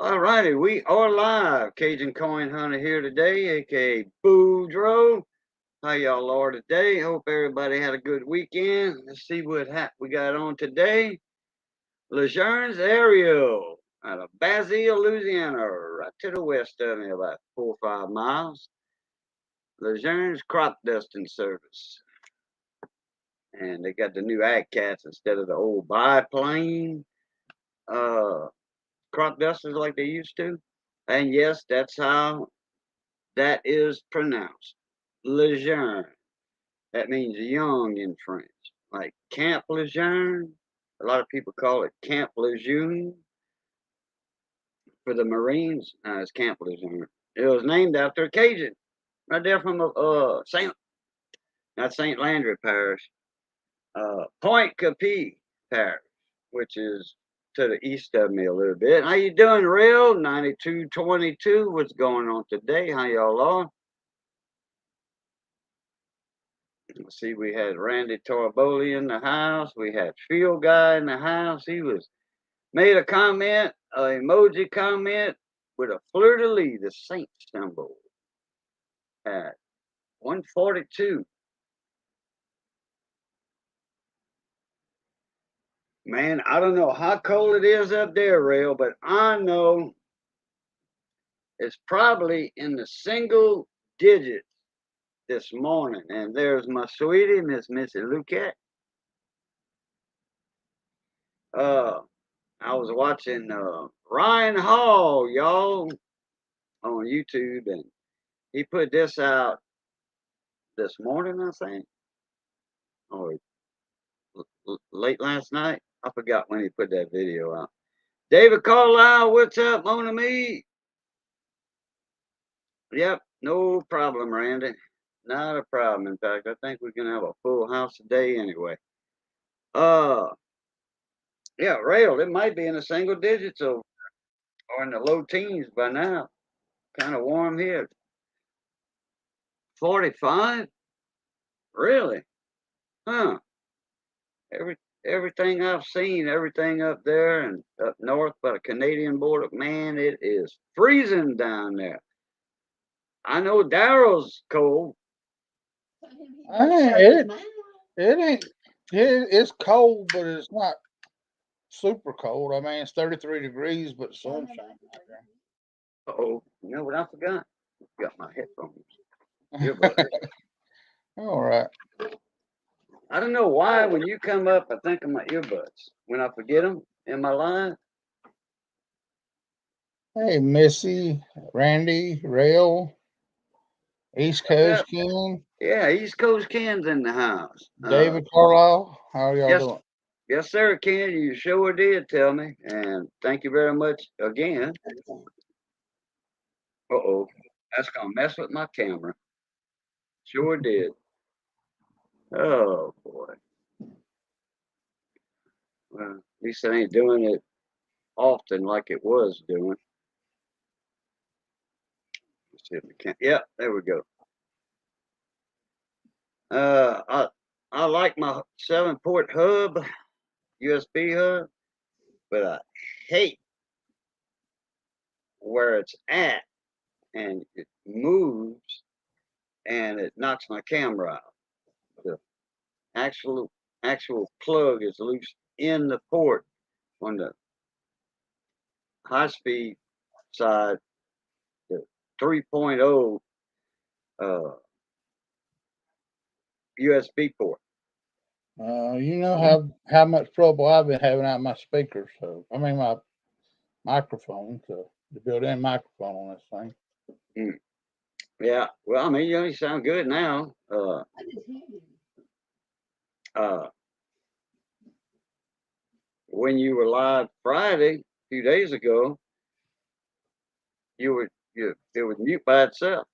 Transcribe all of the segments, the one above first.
All righty, we are live. Cajun Coin Hunter here today, aka Boudreaux. How y'all are today? Hope everybody had a good weekend. Let's see what we got on today. Lejeune's Aerial out of Basile, Louisiana, right to the west of me, about 4 or 5 miles. Lejeune's crop dusting service. And they got the new ag cats instead of the old biplane crop dusters like they used to. And yes, that's how that is pronounced. Lejeune. That means young in French. Like Camp Lejeune. A lot of people call it Camp Lejeune for the Marines. No, it's Camp Lejeune. It was named after a Cajun, right there from not Saint Landry Parish, Point Capee Parish, which is to the east of me a little bit. How you doing, Real? 9222. What's going on today? How y'all are? Let's see, we had Randy Torboli in the house. We had Field Guy in the house. He made a comment, an emoji comment with a fleur-de-lis, the saint symbol, at 142. Man, I don't know how cold it is up there, Rail, but I know it's probably in the single digits this morning. And there's my sweetie, Miss Missy Luquette. I was watching Ryan Hall, y'all, on YouTube, and he put this out this morning, I think, or late last night. I forgot when he put that video out. David Carlisle, what's up, Mon ami? Yep, no problem, Randy. Not a problem. In fact, I think we're gonna have a full house today anyway. Uh, yeah, rail. It might be in the single digits or in the low teens by now. Kind of warm here. 45? Really? Huh? Every everything I've seen, everything up there and up north by the Canadian border, man, it is freezing down there. I know Daryl's cold. It ain't. It's cold, but it's not super cold. I mean, it's 33 degrees, but sunshine. Oh, you know what I forgot? Got my headphones. Earbuds. All right. I don't know why when you come up, I think of my earbuds. When I forget them in my line. Hey, Missy, Randy, Rail, East Coast Ken, Yeah, East Coast Ken's in the house. David Carlisle. How are y'all Yes, doing? yes, sir, Ken. You sure did tell me, and thank you very much again. Uh-oh, that's gonna mess with my camera. Sure did. Oh boy. Well, at least I ain't doing it often like it was doing. Let's see if we can. Yeah, there we go. I like my 7-port hub, USB hub, but I hate where it's at, and it moves and it knocks my camera out. The actual actual plug is loose in the port on the high speed side, the 3.0 uh, USB port. You know how much trouble I've been having out my speakers. So I mean my microphone, so the built-in microphone on this thing. Mm. Yeah, well, I mean, you sound good now. Uh, when you were live Friday, a few days ago, it would mute by itself.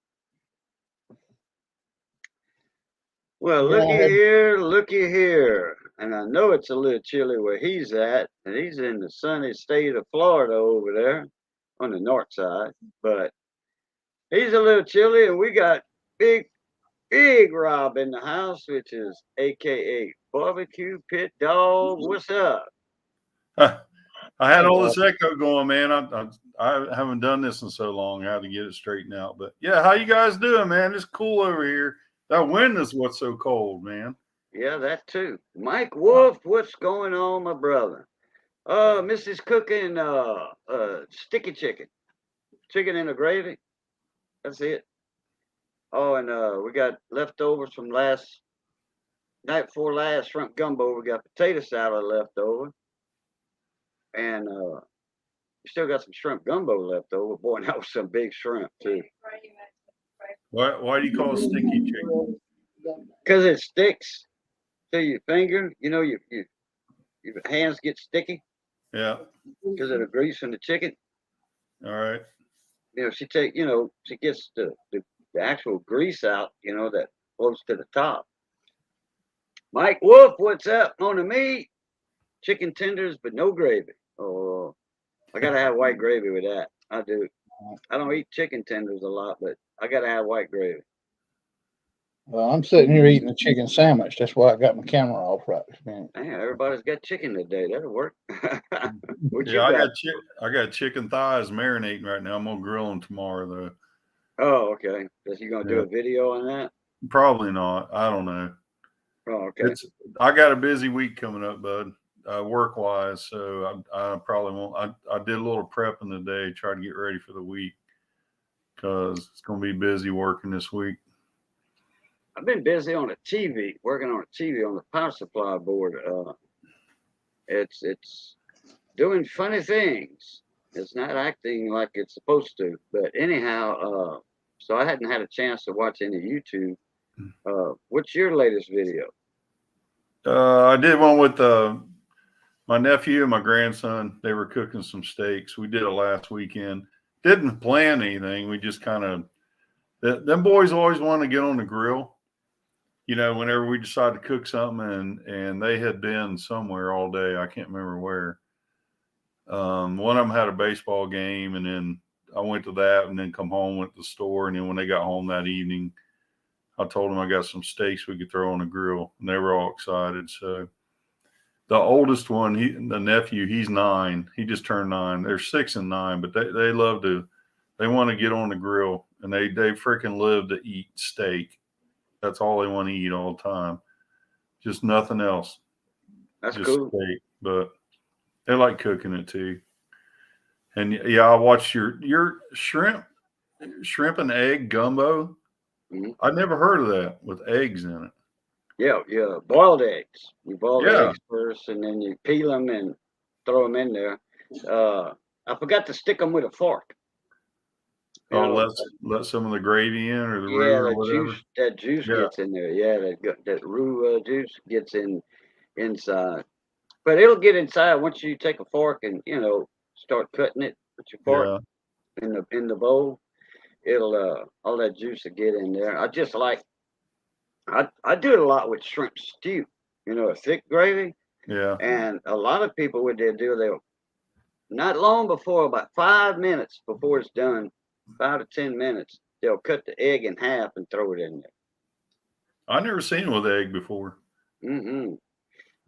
Well, looky here. And I know it's a little chilly where he's at, and he's in the sunny state of Florida over there on the north side. But he's a little chilly, and we got big Rob in the house, which is AKA Barbecue Pit Dog. What's up? I had Hey, all this echo going, man. I haven't done this in so long. I had to get it straightened out. But yeah, how you guys doing, man? It's cool over here. That wind is what's so cold, man. Yeah, that too. Mike Wolf, what's going on, my brother? Mrs. cooking sticky chicken in the gravy. That's it. Oh, and we got leftovers from night before last shrimp gumbo. We got potato salad left over, and we still got some shrimp gumbo left over. Boy, and that was some big shrimp too. Why do you call it sticky chicken? Because it sticks to your finger. You know, your hands get sticky Yeah. because of the grease in the chicken. All right. You know, she gets the actual grease out. You know, that floats to the top. Mike Wolf, what's up on the meat? Chicken tenders, but no gravy. Oh, I gotta have white gravy with that. I do. I don't eat chicken tenders a lot, but I gotta have white gravy. well, I'm sitting here eating a chicken sandwich. That's why I got my camera off right this minute. Man, everybody's got chicken today. That'll work. What Yeah, you got? I got chicken thighs marinating right now. I'm gonna grill them tomorrow though. Oh, okay. Is you gonna do Yeah. a video on that? Probably not. I don't know. Oh, okay. I got a busy week coming up, bud. Work wise, so I probably won't. I did a little prepping today, try to get ready for the week because it's gonna be busy working this week. I've been busy on a TV, working on a TV on the power supply board. It's doing funny things. It's not acting like it's supposed to. But anyhow, so I hadn't had a chance to watch any YouTube. What's your latest video? I did one with my nephew and my grandson. They were cooking some steaks. We did it last weekend. Didn't plan anything. We just kind of them boys always want to get on the grill. You know, whenever we decide to cook something, and they had been somewhere all day. I can't remember where. One of them had a baseball game, and then I went to that, and then come home, went to the store, and then when they got home that evening, I told them I got some steaks we could throw on the grill, and they were all excited. So the oldest one, the nephew, he's 9. He just turned 9. They're 6 and 9, but they love to. They want to get on the grill, and they freaking live to eat steak. That's all they want to eat all the time. Just nothing else. That's just cool. steak, but they like cooking it too. And yeah, I watched your shrimp and egg gumbo. Mm-hmm. I never heard of that with eggs in it. Yeah, boiled eggs. You boil the Yeah. eggs first, and then you peel them and throw them in there. I forgot to stick them with a fork. You know, Let some of the gravy in or the roux yeah, or whatever. that juice Yeah. gets in there. Yeah, that roux juice gets inside. But it'll get inside once you take a fork and start cutting it with your fork Yeah. in the bowl. It'll all that juice will get in there. I do it a lot with shrimp stew. A thick gravy. Yeah. And a lot of people, what they do, they'll not long before, about 5 minutes before it's done, 5 to 10 minutes, they'll cut the egg in half and throw it in there. I never seen it with egg before. Mm-hmm.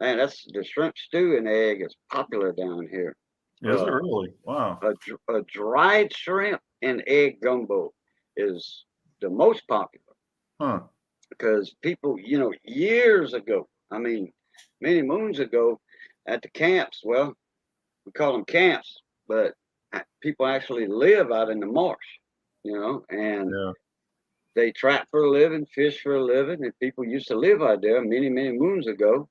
Man, that's the shrimp stew and egg is popular down here. Is it really? Wow. A dried shrimp and egg gumbo is the most popular. Huh. Because people, years ago, I mean, many moons ago, at the camps, well, we call them camps, but people actually live out in the marsh, and Yeah. they trap for a living, fish for a living, and people used to live out there many, many moons ago.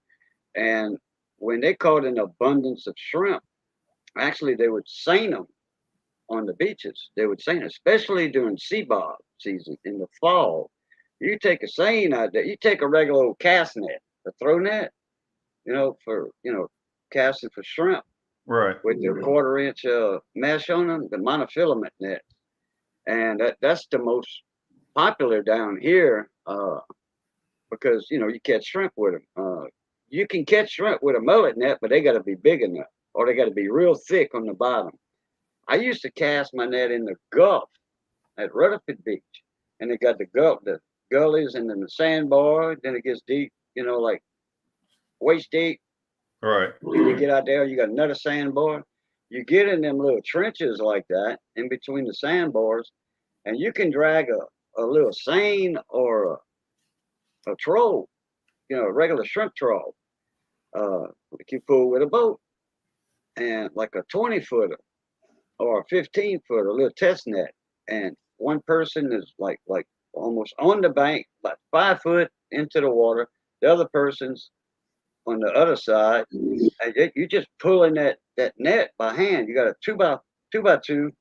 And when they caught an abundance of shrimp, actually they would seine them on the beaches. They would seine, especially during sea bob season in the fall. You take a seine out there, you take a regular old cast net, a throw net, for casting for shrimp. Right. With the 1/4 inch mesh on them, the monofilament net, and that's the most popular down here because you catch shrimp with them. You can catch shrimp with a mullet net, but they got to be big enough, or they got to be real thick on the bottom. I used to cast my net in the Gulf at Rutherford Beach, and it got the gullies, and then the sandbar. Then it gets deep, like waist deep. Right. You get out there, you got another sandbar. you get in them little trenches like that in between the sandbars, and you can drag a little seine or a troll, a regular shrimp troll, like you pull with a boat, and like a 20-footer or a 15-footer, a little test net, and one person is like almost on the bank, about 5 foot into the water. The other person's on the other side, and you just pulling that net by hand. You got a two by two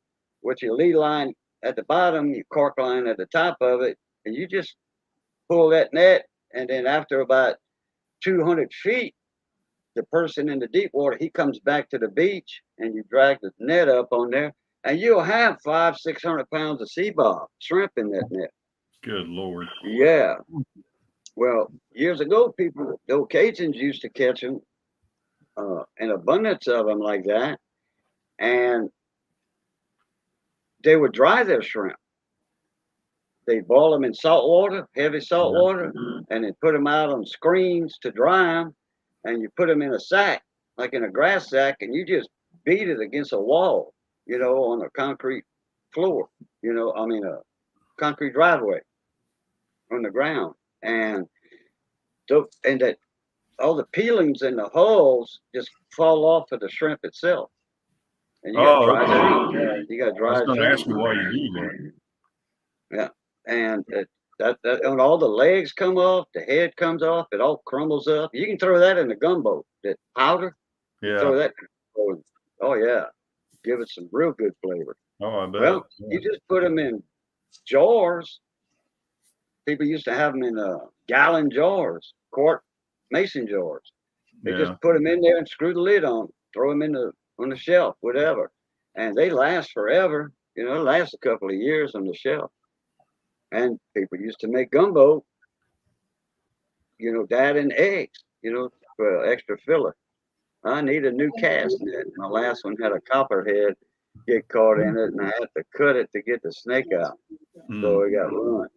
with your lead line at the bottom, your cork line at the top of it, and you just pull that net, and then after about 200 feet, the person in the deep water, he comes back to the beach, and you drag the net up on there, and you'll have 500-600 pounds of sea bob shrimp in that net. Good Lord. Yeah. Well, years ago, the old Cajuns used to catch them, an abundance of them like that, and they would dry their shrimp. They boil them in salt water, heavy salt water, and then put them out on screens to dry them, and you put them in a sack, like in a grass sack, and you just beat it against a wall, on a concrete floor, a concrete driveway on the ground, and that all the peelings and the hulls just fall off of the shrimp itself, and you got dry shrimp. You got dry I was going to shrimp. ask you why you do that. Yeah, and that when all the legs come off, the head comes off, it all crumbles up. You can throw that in the gumbo, that powder. Yeah. Throw that. Oh yeah, give it some real good flavor. Oh, I bet. Well, you just put them in jars. People used to have them in gallon jars, quart mason jars. They just put them in there and screw the lid on, throw them on the shelf, whatever, and they last forever. It lasts a couple of years on the shelf. And people used to make gumbo, that and eggs, for extra filler. I need a new cast net. My last one had a copperhead get caught in it, and I had to cut it to get the snake out. So it got ruined.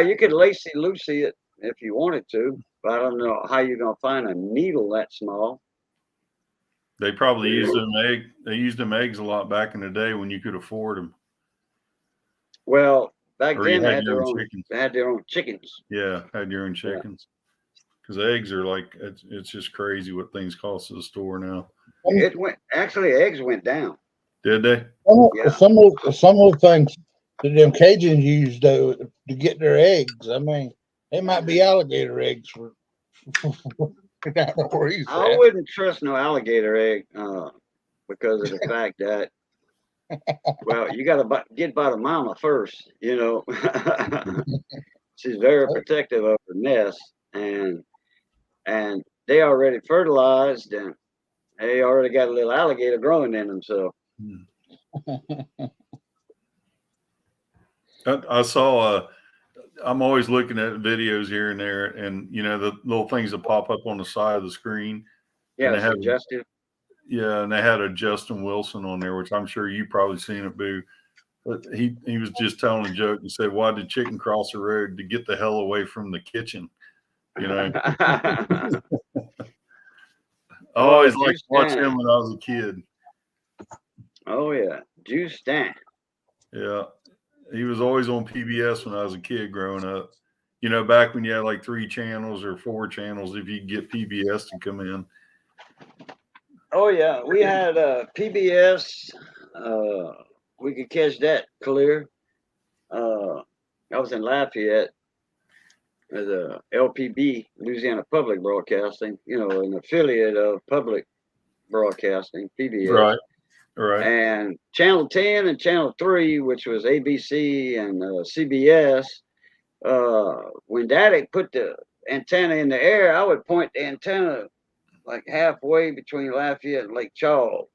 You could lacy-loosey it if you wanted to, but I don't know how you're going to find a needle that small. They probably used They used them eggs a lot back in the day when you could afford them. Well, back then they had their own chickens. Yeah, had your own chickens. Because eggs are it's just crazy what things cost at the store now. Eggs went down. Did they? Some of the things that them Cajuns used to get their eggs. I mean, they might be alligator eggs for I wouldn't trust no alligator egg because of the fact that, well, you got to get by the mama first, She's very protective of her nest, and they already fertilized, and they already got a little alligator growing in them, so. I saw I'm always looking at videos here and there, and the little things that pop up on the side of the screen. Yeah, it's suggestive. Yeah, and they had a Justin Wilson on there, which I'm sure you probably seen it, Boo. But he was just telling a joke and said, "Why did chicken cross the road? To get the hell away from the kitchen." I always liked to watch him when I was a kid. Oh yeah, Juice Stan. Yeah. He was always on PBS when I was a kid growing up. Back when you had like 3 channels or 4 channels, if you could get PBS to come in. Oh yeah, we had PBS. We could catch that clear. I was in Lafayette as a LPB, Louisiana Public Broadcasting. An affiliate of Public Broadcasting, PBS. Right. And Channel 10 and Channel 3, which was ABC and CBS, when Daddy put the antenna in the air, I would point the antenna like halfway between Lafayette and Lake Charles,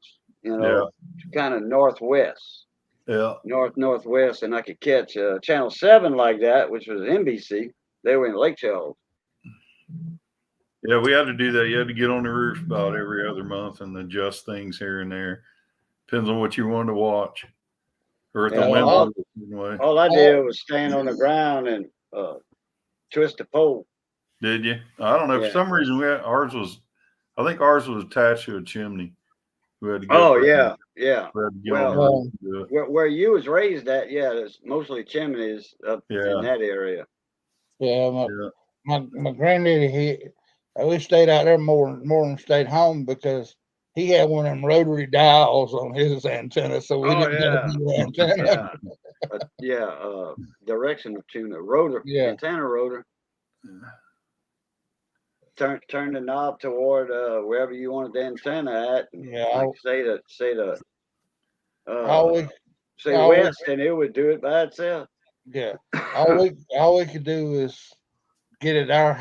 kind of northwest. Yeah. Northwest, and I could catch Channel 7 like that, which was NBC. They were in Lake Charles. Yeah, we had to do that. You had to get on the roof about every other month and adjust things here and there. Depends on what you wanted to watch. Or at the window. All I did was stand on the ground and twist the pole. Did you? I don't know. For some reason, I think ours was attached to a chimney. We had to get Oh up there. yeah. We had to get Well, on the roof to do it. where you was raised at, yeah, there's mostly chimneys up in Yeah. that area. Yeah, Yeah. my granddaddy, we stayed out there more than stayed home because he had one of them rotary dials on his antenna, so we Oh didn't have yeah, the antenna. directional tuner, rotor, Yeah. antenna rotor. Turn the knob toward wherever you wanted the antenna at. And Yeah, like say always, always, west, and it would do it by itself. yeah. All we could do is get at our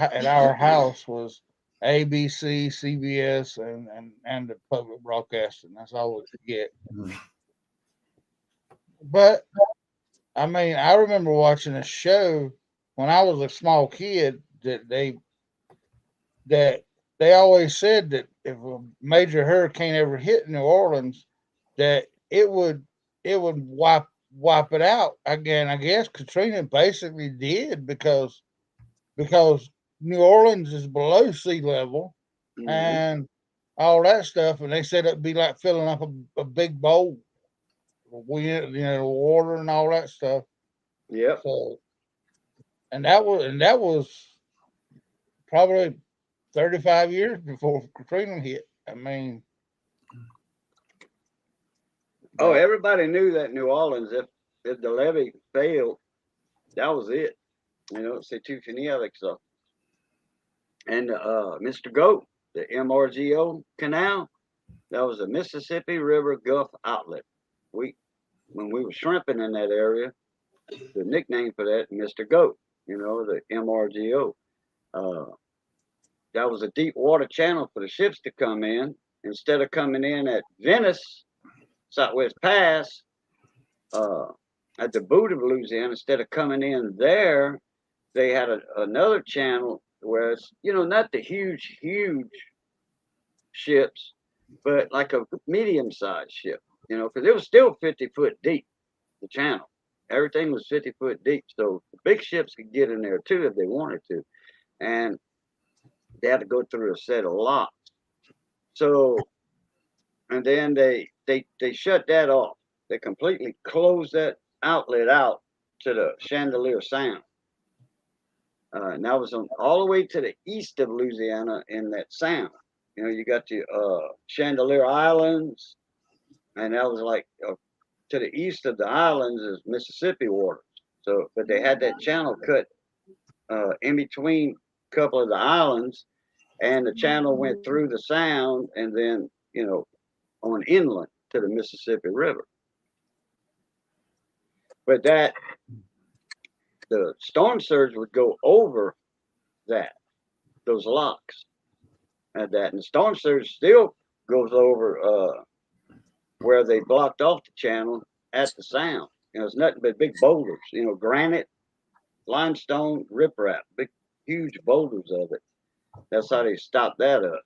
house was ABC, CBS, and the public broadcasting. That's all we could get. Mhm. But I mean, I remember watching a show when I was a small kid that they always said that if a major hurricane ever hit New Orleans, that it would wipe it out again. I guess Katrina basically did because New Orleans is below sea level Mhm. and all that stuff, and they said it'd be like filling up a big bowl, water and all that stuff. Yep. So, and that was probably 35 years before Katrina hit. I mean, Oh, but everybody knew that New Orleans, if the levee failed, that was it. C'est tout fini avec ça. And Mr. Goat, the MRGO canal, that was a Mississippi River Gulf outlet. When we were shrimping in that area, the nickname for that, Mr. Goat, the MRGO. Uh, that was a deep water channel for the ships to come in. Instead of coming in at Venice, Southwest Pass, at the boot of Louisiana, instead of coming in there, they had another channel where it's, not the huge ships, but like a medium sized ship, because it was still 50-foot deep, the channel. Everything was 50-foot deep. So the big ships could get in there too if they wanted to. And they had to go through a set of locks. So, and then they shut that off. They completely closed that outlet out to the Chandelier Sound. And that was all the way to the east of Louisiana in that sound. You got the Chandelier Islands, and that was like to the east of the islands is Mississippi waters. So, but they had that channel cut in between a couple of the islands, and the channel went through the sound, and then on inland to the Mississippi River. But the storm surge would go over those locks at that, and the storm surge still goes over where they blocked off the channel at the sound. It's nothing but big boulders, granite, limestone, riprap, big, huge boulders of it. That's how they stopped that up.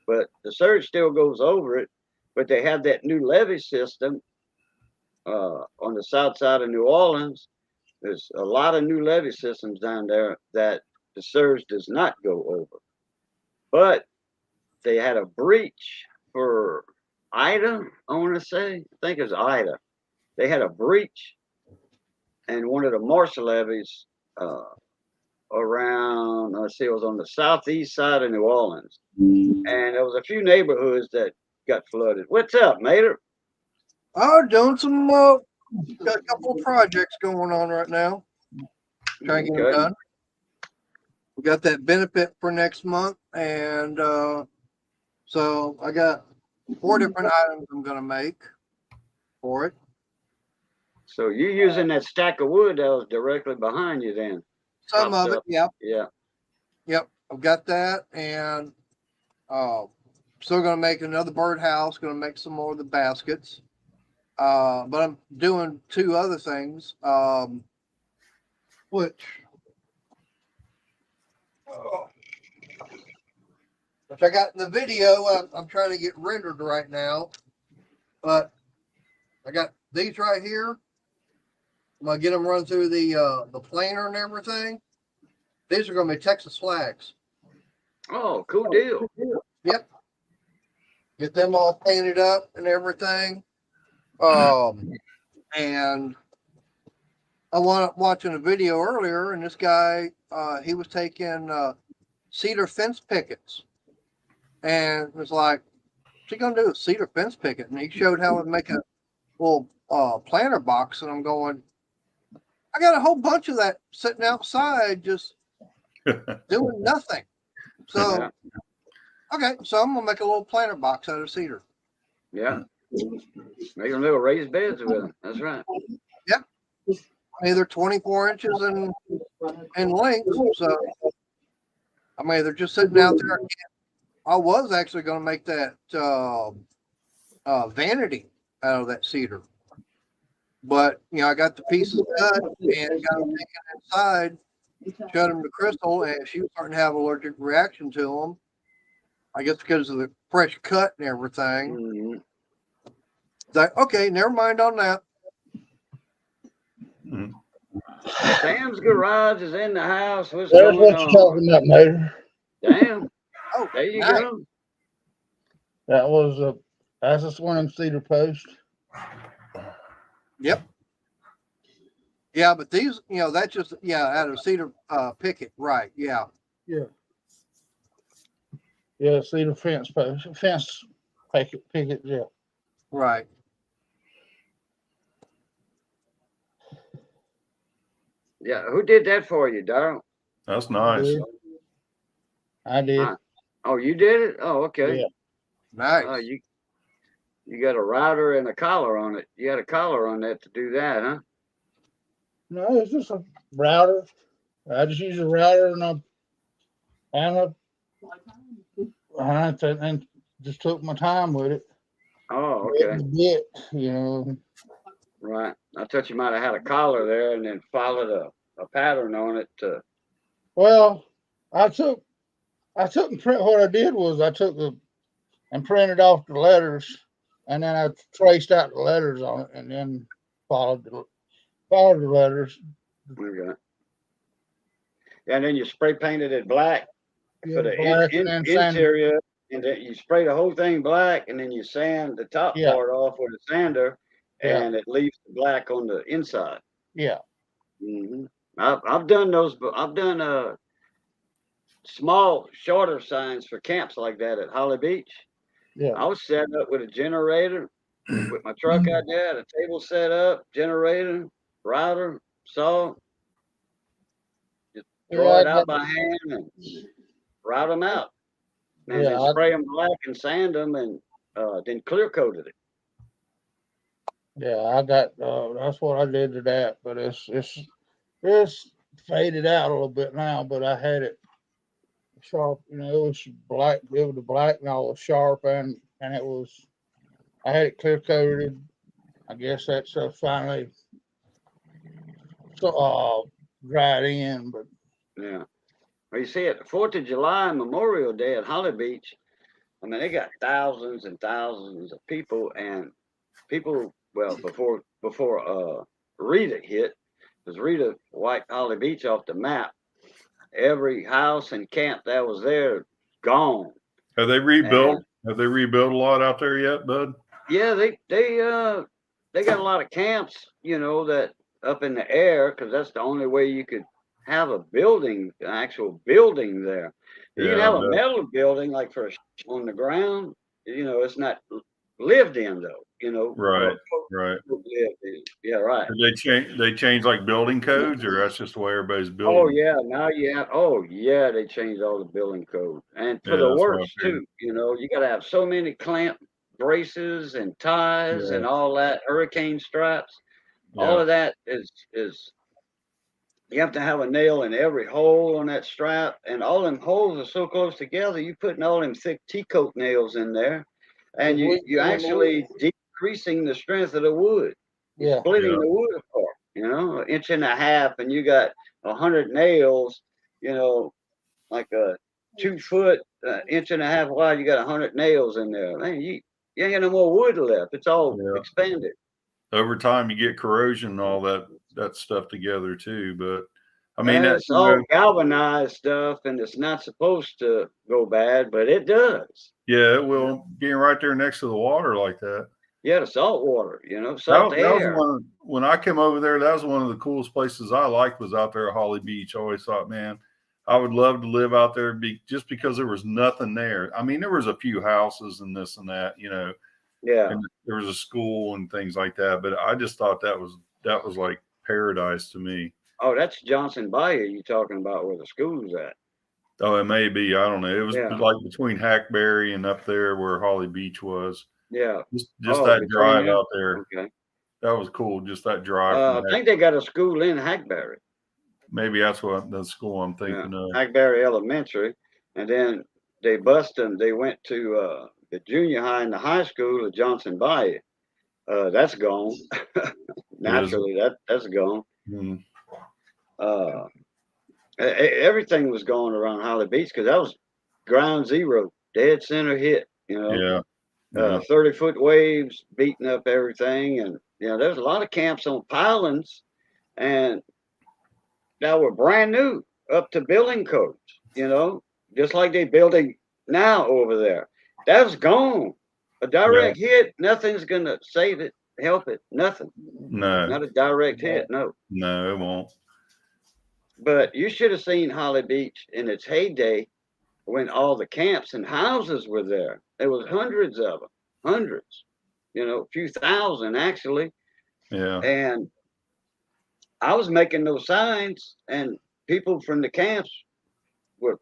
But the surge still goes over it, but they have that new levee system on the south side of New Orleans. There's a lot of new levee systems down there that the surge does not go over. But they had a breach for Ida, I want to say. I think it's Ida. They had a breach and one of the marshal levees around, let's see, it was on the southeast side of New Orleans. And there was a few neighborhoods that got flooded. What's up, Mater? Oh, doing some, got a couple of projects going on right now. Trying to get them done. We got that benefit for next month. And so I got 4 different items I'm going to make for it. So you're using that stack of wood that was directly behind you then? Some of it, yeah. Yeah. Yep, I've got that. And still going to make another birdhouse, going to make some more of the baskets. But I'm doing 2 other things, which I got in the video. I'm trying to get rendered right now, but I got these right here. I'm gonna get them run through the planer and everything. These are gonna be Texas flags. Oh, cool deal. Yep. get them all painted up and everything. And I was watching a video earlier, and this guy, he was taking cedar fence pickets, and was like, "What's he gonna do with cedar fence picket?" And he showed how to make a little planter box, and I'm going, I got a whole bunch of that sitting outside just doing nothing. So, okay, so I'm gonna make a little planter box out of cedar. Yeah. Make them little raised beds with them. That's right. Either 24 inches in length. So, I mean, they're just sitting out there. I was actually going to make that vanity out of that cedar, but I got the pieces cut and got them taken inside, showed them to Crystal, and she was starting to have allergic reaction to them. I guess because of the fresh cut and everything. Mm-hmm. It's like, okay, never mind on that. Mm-hmm. Sam's garage is in the house. What's There's going what you're on? talking about, Mater. Damn. Oh, There you nice. go. That was that's just one of them cedar posts. Yep. Yeah, but these, that's just out of cedar picket, right? Yeah. Yeah, cedar fence post, fence picket. Yeah. Right. Yeah. Who did that for you, Darryl? That's nice. I did. Oh, you did it? Oh, okay. Yeah. Nice. Oh, you got a router and a collar on it. You had a collar on that to do that, huh? No, it's just a router. I just use a router and just took my time with it. Oh, okay. Right. I thought you might have had a collar there and then followed a pattern on it. Well, I took and print. What I did was I took and printed off the letters, and then I traced out the letters on it, and then followed the letters. Okay. And then you spray painted it black for the black and then sand. interior, and then you spray the whole thing black, and then you sand the top part off with a sander, and it leaves the black on the inside. Yeah. Mm-hmm. I've done those, but I've done small, shorter signs for camps like that at Holly Beach. Yeah. I was set up with a generator, with my truck out there, a table set up, generator, router, saw. Just draw it out by hand and route them out. And then spray them black and sand them, and then clear coated it. Yeah, I got that's what I did to that, but it's faded out a little bit now, but I had it sharp, it was black, it was black and all was sharp, and it was, I had it clear coated. I guess that's finally dried in, but yeah. Well, you see, at the 4th of July and Memorial Day at Holly Beach, I mean, they got thousands and thousands of people, and people, well, before Rita hit, because Rita wiped Holly Beach off the map. Every house and camp that was there, gone. Have they rebuilt? Have they rebuilt a lot out there yet, Bud? Yeah, they got a lot of camps, that up in the air, because that's the only way you could have a building, an actual building there. You can have a metal building like on the ground. It's not lived in though. Right. Yeah, right. Did they change like building codes, or that's just the way everybody's building? Oh yeah, now you have. Oh yeah, they changed all the building code, and for the worse too. You got to have so many clamp braces and ties and all that, hurricane straps. All of that is you have to have a nail in every hole on that strap, and all them holes are so close together. You putting all them thick T-coat nails in there, and you actually decreasing the strength of the wood. You're splitting the wood apart. An inch and a half, and you got 100 nails. Like a 2 foot, inch and a half wide. You got 100 nails in there. Man, you ain't got no more wood left. It's all expanded. Over time, you get corrosion and all that stuff together too. But I mean, It's all galvanized stuff, and it's not supposed to go bad, but it does. yeah, it will. Being right there next to the water like that. Yeah, the salt water, That, salt that was air. one when I came over there. That was one of the coolest places I liked was out there at Holly Beach. I always thought, man, I would love to live out there just because there was nothing there. I mean, there was a few houses and this and that, Yeah. and there was a school and things like that. But I just thought that was like paradise to me. Oh, that's Johnson Bayou you talking about where the school's at. Oh, it may be. I don't know. It was Yeah. like between Hackberry and up there where Holly Beach was. Yeah. Just Oh, that between drive there? out there. Okay. That was cool. Just that drive. I think they got a school in Hackberry. Maybe that's what the school I'm thinking of. Hackberry Elementary. And then they bust them. They went to the junior high and the high school at Johnson Bayou. That's gone. Naturally, that's gone. Hmm. Everything was going around Holly Beach because that was ground zero, dead center hit. Yeah. 30-foot waves beating up everything, and there's a lot of camps on pilings, and that were brand new, up to building codes. Just like they building now over there. That's gone. A direct hit, nothing's gonna save it, help it, nothing. No. Not a direct hit, no. No, it won't. But you should have seen Holly Beach in its heyday when all the camps and houses were there. There was hundreds of them, hundreds, a few thousand actually. Yeah. And I was making those signs, and people from the camps were,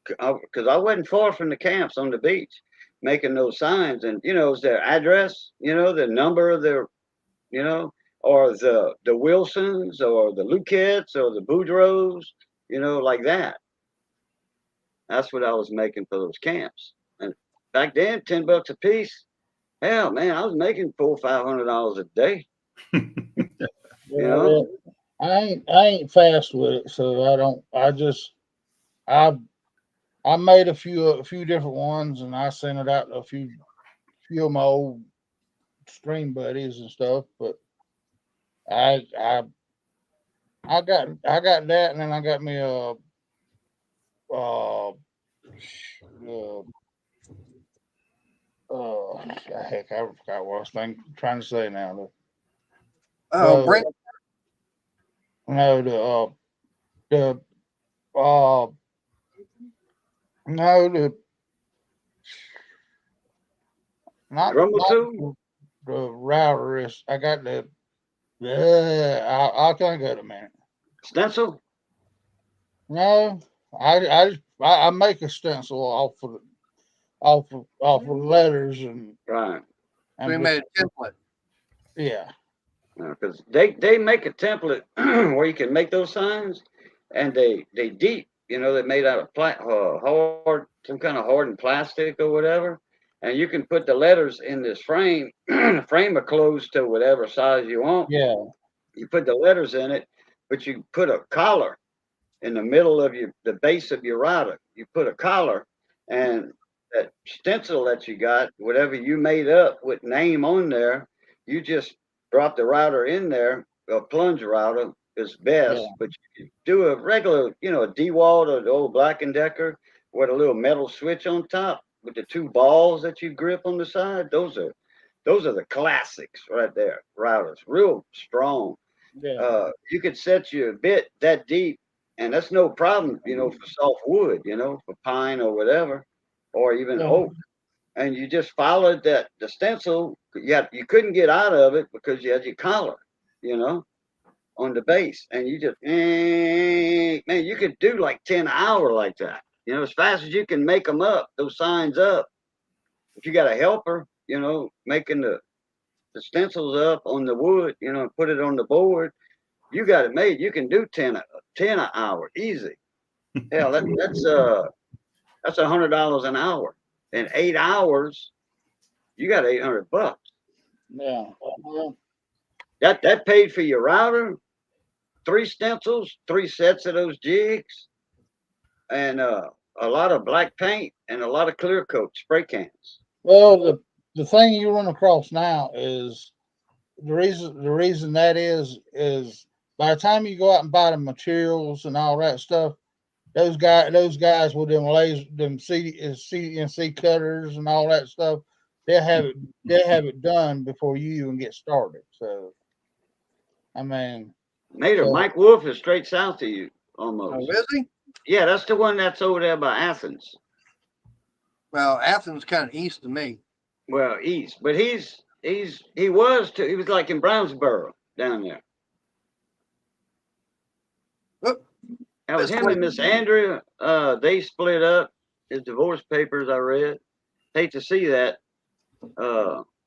because I wasn't far from the camps on the beach, making those signs, and it's their address, the number of their, or the Wilsons or the Luquettes or the Boudreaux, like that. That's what I was making for those camps. And back then, $10 a piece. Hell, man, I was making $400 or $500 a day. I ain't fast with it, so I don't. I made a few different ones, and I sent it out to a few of my old stream buddies and stuff. But I got that, and then I got me a heck, I forgot what I was trying to say now. Brent. No, not the router is. I got the. I'll think of it a minute. Stencil? No, I make a stencil off of letters and right. And we made a template. Yeah. Because they make a template where you can make those signs, and they deep. They're made out of hard, some kind of hardened plastic or whatever, and you can put the letters in this frame. The frame will close to whatever size you want. Yeah. You put the letters in it, but you put a collar in the middle of the base of your router. You put a collar, and that stencil that you got, whatever you made up with name on there, you just drop the router in there. A plunge router is best, but you do a regular, a DeWalt or the old Black & Decker with a little metal switch on top with the two balls that you grip on the side. Those are the classics right there. Routers, real strong. Yeah. You could set your bit that deep, and that's no problem, for soft wood, for pine or whatever, or even oak. And you just followed the stencil. You couldn't get out of it because you had your collar, on the base. And you just, man, you could do like 10 an hour like that. As fast as you can make them up, those signs up. If you got a helper, making the stencils up on the wood, put it on the board, you got it made. You can do 10 an hour, easy. Hell, that's $100 an hour. In 8 hours, you got $800. Yeah. That paid for your router, 3 stencils, 3 sets of those jigs, and a lot of black paint and a lot of clear coat spray cans. Well, the thing you run across now is the reason that is by the time you go out and buy the materials and all that stuff, those guys with them CNC cutters and all that stuff, they'll have it done before you even get started. So, I mean, Mater, so Mike Wolf is straight south of you, Oh, almost. is he? Yeah, that's the one that's over there by Athens. Well, Athens kind of east of me. Well, east, but he was like in Brownsboro down there. Oh, That was this him way. and Miss Andrea. They split up. His divorce papers I read. Hate to see that,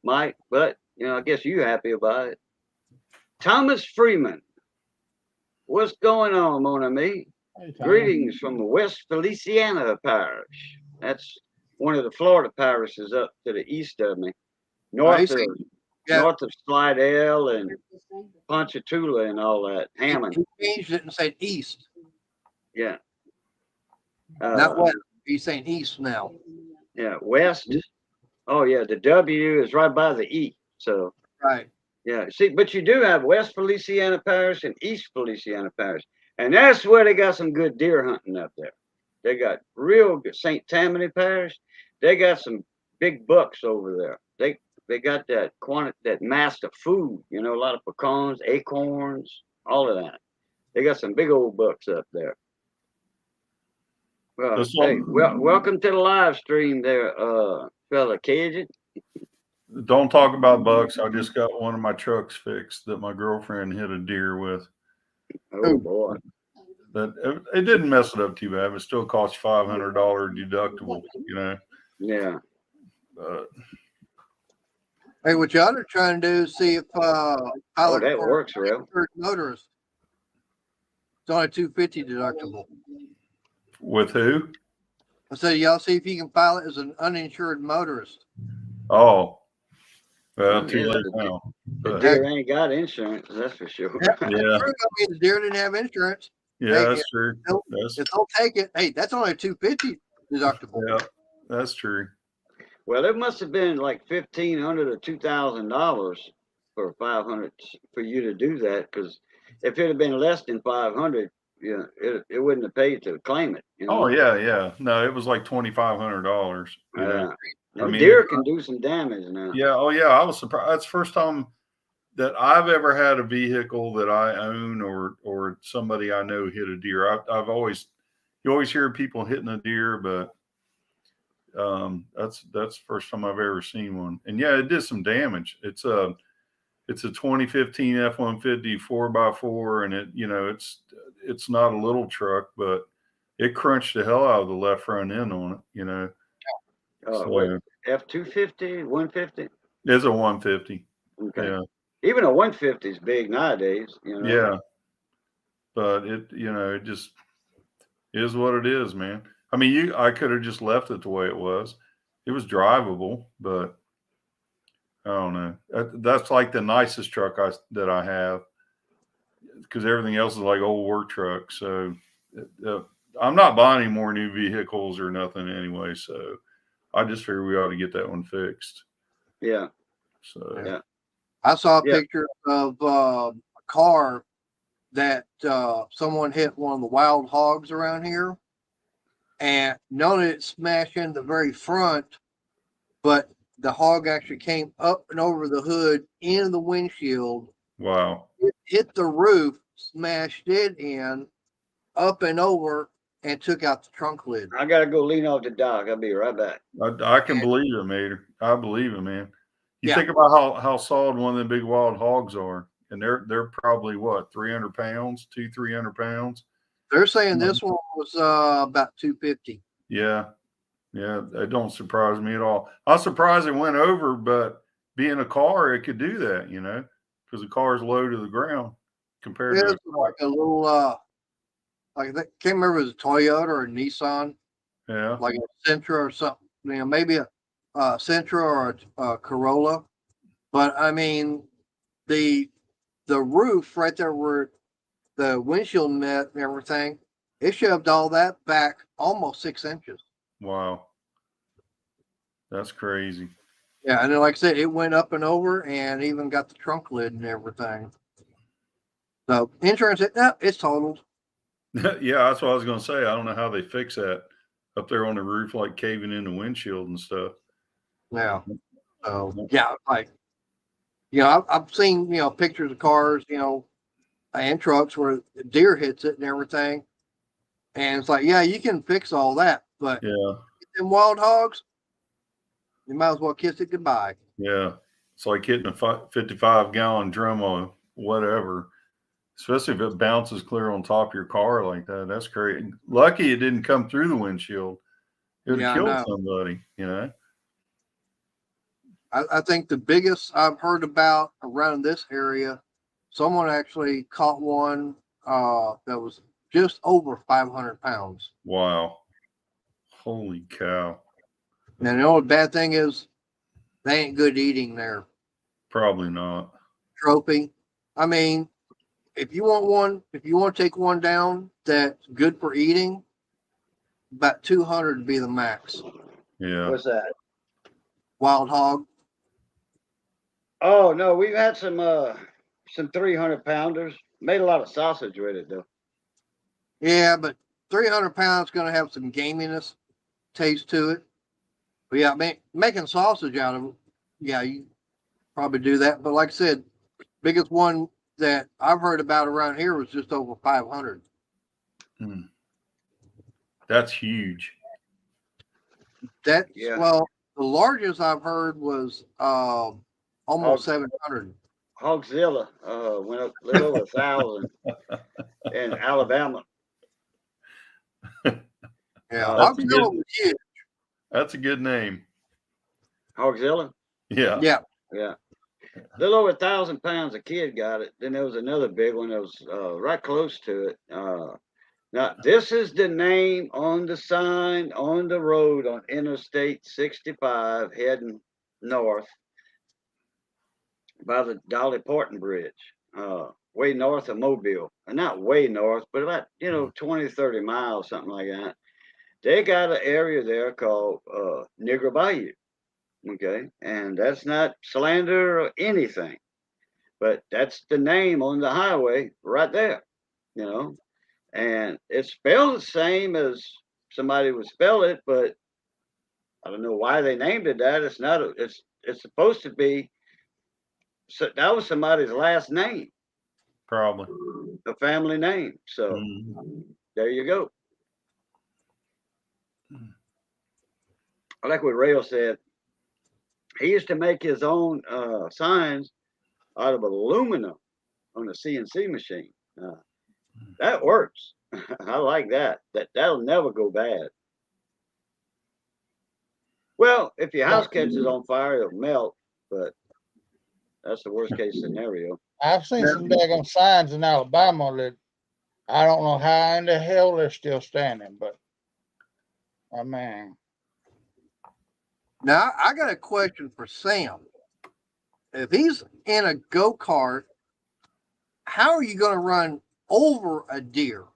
Mike, but I guess you happy about it. Thomas Freeman, what's going on, mon ami? hey, Tom. Greetings from the West Feliciana Parish. That's one of the Florida parishes up to the east of me, north of Yeah. north of Slidell and Ponchatoula and all that. Hammond, He changed it and said east, yeah. not west. He's saying east now. Yeah, west. Oh yeah, the W is right by the E. So Right. yeah, see, but you do have West Feliciana Parish and East Feliciana Parish, and that's where they got some good deer hunting up there. They got real good St. Tammany Parish. They got some big bucks over there. They got that mass of food. A lot of pecans, acorns, all of that. They got some big old bucks up there. Well, hey, welcome to the live stream there, fella Cajun. Don't talk about bucks. I just got one of my trucks fixed that my girlfriend hit a deer with. Oh boy. But it didn't mess it up too bad. It still cost $500 deductible, Yeah. Hey, what y'all are trying to do is see if that works, real. motorist. It's only $250 deductible. With who? I said, y'all see if you can file it as an uninsured motorist. Oh, well, too late now. The deer ain't got insurance, that's for sure. Yeah. I mean, the deer didn't have insurance. Yeah, Hey, that's true. If they'll take it, hey, that's only $250 deductible. Yeah, that's true. Well, it must have been like $1,500 or $2,000 for 500 for you to do that. Because if it had been less than 500, it wouldn't have paid to claim it. Oh yeah. No, it was like $2,500. I mean, deer can do some damage now. Yeah. Oh yeah. I was surprised. That's the first time that I've ever had a vehicle that I own or somebody I know hit a deer. You always hear people hitting a deer, but that's the first time I've ever seen one. And yeah, it did some damage. It's a 2015 F-150 4x4, and it's not a little truck, but it crunched the hell out of the left front end on it. F-250, 150. It's a 150. Okay. Yeah. Even a 150 is big nowadays. Yeah. But it just is what it is, man. I mean, I could have just left it the way it was. It was drivable, but I don't know. That's like the nicest truck that I have, because everything else is like old work trucks. So I'm not buying any more new vehicles or nothing anyway. So I just figure we ought to get that one fixed. Yeah. So yeah. I saw a picture of a car that someone hit one of the wild hogs around here. And not only did it smash in the very front, but the hog actually came up and over the hood into the windshield. Wow. It hit the roof, smashed it in, up and over, and took out the trunk lid. I got to go lean off the dock. I'll be right back. I can believe it, Mater. I believe it, man. You think about how solid one of the big wild hogs are, and they're probably what, 300 pounds, 300 pounds. They're saying this one was about 250. Yeah, that don't surprise me at all. I'm surprised it went over, but being a car, it could do that, because the car is low to the ground compared to like a little, like I can't remember if it was a Toyota or a Nissan. Yeah, like a Sentra or something. Maybe a Sentra or a Corolla. But I mean, the roof right there where the windshield met and everything, it shoved all that back almost 6 inches. Wow. That's crazy. Yeah, and then like I said, it went up and over and even got the trunk lid and everything. So insurance, it's totaled. Yeah, that's what I was going to say. I don't know how they fix that up there on the roof, like caving in the windshield and stuff. Yeah. So yeah, I've seen pictures of cars, and trucks where the deer hits it and everything, and it's like, yeah, you can fix all that, but Yeah, them wild hogs, you might as well kiss it goodbye. yeah. It's like hitting a 55-gallon drum of whatever, especially if it bounces clear on top of your car like that. That's crazy. Lucky it didn't come through the windshield. It would have Yeah, I killed know. somebody, you know? I think the biggest I've heard about around this area, someone actually caught one that was just over 500 pounds. Wow. Holy cow. And the only bad thing is they ain't good eating there. Probably not. Trophy. I mean, if you want to take one down that's good for eating, about 200 would be the max. Yeah. What's that? Wild hog. Oh no, we've had some 300 pounders. Made a lot of sausage with it though. Yeah, but 300 pounds going to have some gaminess taste to it. But yeah, making sausage out of it, yeah, you probably do that. But like I said, biggest one that I've heard about around here was just over 500. That's huge. Yeah. Well, the largest I've heard was almost 700. Hogzilla went up a little over 1,000 in Alabama. Yeah, That's a Hogzilla was huge. That's a good name. Hogzilla? Yeah. Yeah. Yeah. A little over 1,000 pounds. A kid got it. Then there was another big one that was right close to it. Now, this is the name on the sign on the road on Interstate 65 heading north by the Dolly Parton Bridge, way north of Mobile. Not way north, but about, 20, 30 miles, something like that. They got an area there called Nigger Bayou. Okay. And that's not slander or anything, but that's the name on the highway right there, you know. And it's spelled the same as somebody would spell it, but I don't know why they named it that. It's not. It's supposed to be. So that was somebody's last name, Probably. a family name. So there you go. Like what Rail said, he used to make his own signs out of aluminum on a CNC machine. That works. I like that. That'll never go bad. Well, if your house catches on fire, it'll melt, but that's the worst case scenario. I've seen some daggone signs in Alabama that I don't know how in the hell they're still standing, but I mean. Now, I got a question for Sam. If he's in a go-kart, how are you going to run over a deer?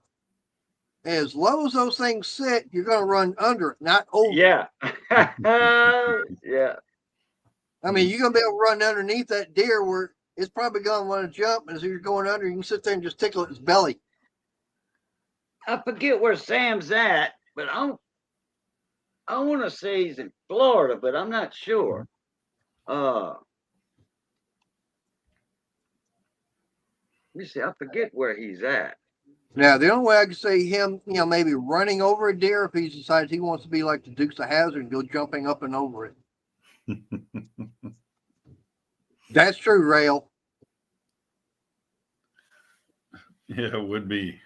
As low as those things sit, you're going to run under it, not over. Yeah. Yeah. I mean, you're going to be able to run underneath that deer where it's probably going to want to jump. And as you're going under, you can sit there and just tickle its belly. I forget where Sam's at, but I want to say he's in Florida, but I'm not sure. Let me see. I forget where he's at. Now, the only way I could see him, maybe running over a deer if he decides he wants to be like the Dukes of Hazzard and go jumping up and over it. That's true, Rail. Yeah, it would be.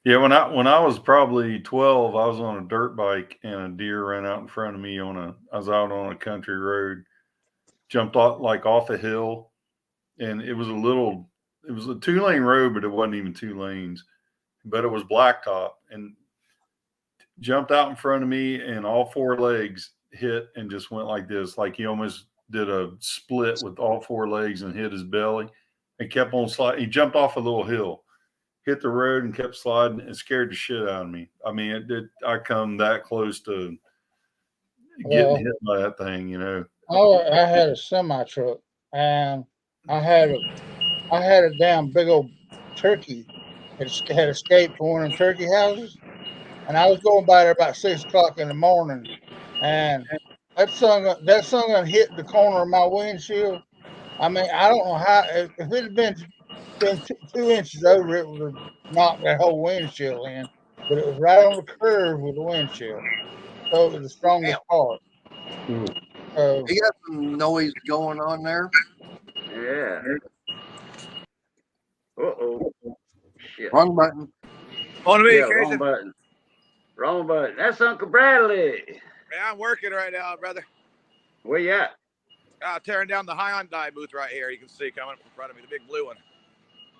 Yeah, when I was probably 12, I was on a dirt bike and a deer ran out in front of me I was out on a country road, jumped off a hill, and it was a 2-lane road, but it wasn't even 2 lanes, but it was blacktop, and jumped out in front of me and all 4 legs hit and just went like this, like he almost did a split with all 4 legs and hit his belly and kept on sliding. He jumped off a little hill, hit the road and kept sliding and scared the shit out of me. I mean, I come that close to getting hit by that thing, Oh, I had a semi truck. and I had a damn big old turkey had escaped from one of them turkey houses, and I was going by there about 6 o'clock in the morning, and that sun gun hit the corner of my windshield. I mean, I don't know how. If it had been 2 inches over, it would have knocked that whole windshield in. But it was right on the curve with the windshield, so it was the strongest part. So You got some noise going on there. Yeah. Uh-oh. Shit. Wrong button. On me, Yeah, wrong Cajun. button. Wrong button. That's Uncle Bradley. Yeah, I'm working right now, brother. Where you at? Tearing down the herring.ida booth right here. You can see coming up in front of me, the big blue one.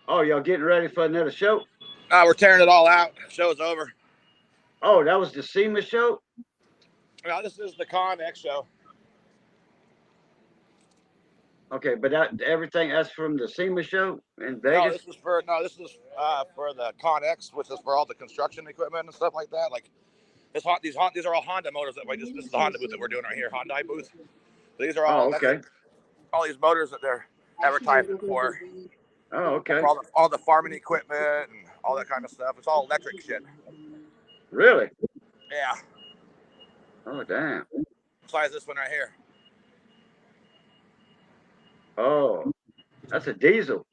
Oh, y'all getting ready for another show? We're tearing it all out. Show's over. Oh, that was the SEMA show? Well, this is the ConX show. Okay, but everything that's from the SEMA show in No, Vegas? this is for the ConX, which is for all the construction equipment and stuff like that. Like these are all Honda motors that this is the Honda booth that we're doing right here, Hyundai booth. These are all electric. Okay. All these motors that they're advertising for. Oh, okay. For all the farming equipment and all that kind of stuff. It's all electric shit. Really? Yeah. Oh, damn. Besides this one right here. Oh, that's a diesel.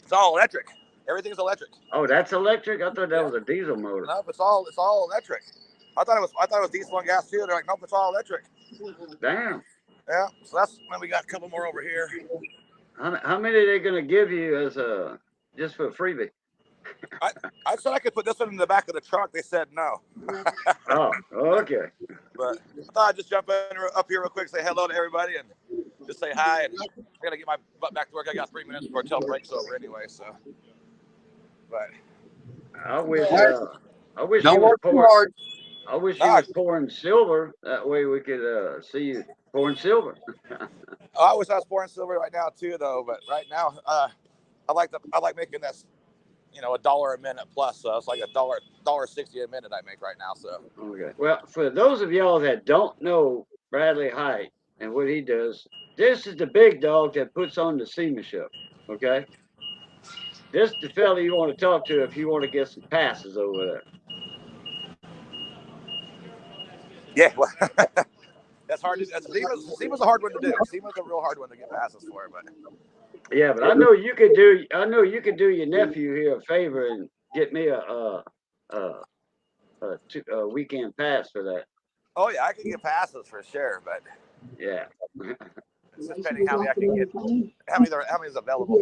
It's all electric. Everything's electric. Oh, that's electric? I thought that was a diesel motor. Nope, it's all electric. I thought it was diesel and gas too. They're like, nope, it's all electric. Damn. Yeah. So that's when we got a couple more over here. How many are they gonna give you as just for a freebie? I said I could put this one in the back of the truck. They said no. Oh, okay. But I thought I'd just jump up here real quick, say hello to everybody, and just say hi. And I gotta get my butt back to work. I got 3 minutes before until break's over anyway. So, but I wish Don't you was work too hard. I wish you was pouring silver. That way we could see you pouring silver. I wish I was pouring silver right now too, though. But right now, I like making this, $1 a minute plus. So it's like $1.60 a minute I make right now. So Okay. Well, for those of y'all that don't know Bradley Height and what he does, this is the big dog that puts on the SEMA show. Okay. This is the fella you want to talk to if you want to get some passes over there. yeah, well, that's hard. SEMA's a hard one to do. SEMA's a real hard one to get passes for, but. Yeah, but I know you could do your nephew here a favor and get me a weekend pass for that. Oh yeah, I can get passes for sure, but Yeah. it's just depending how many I can get, how many is available. But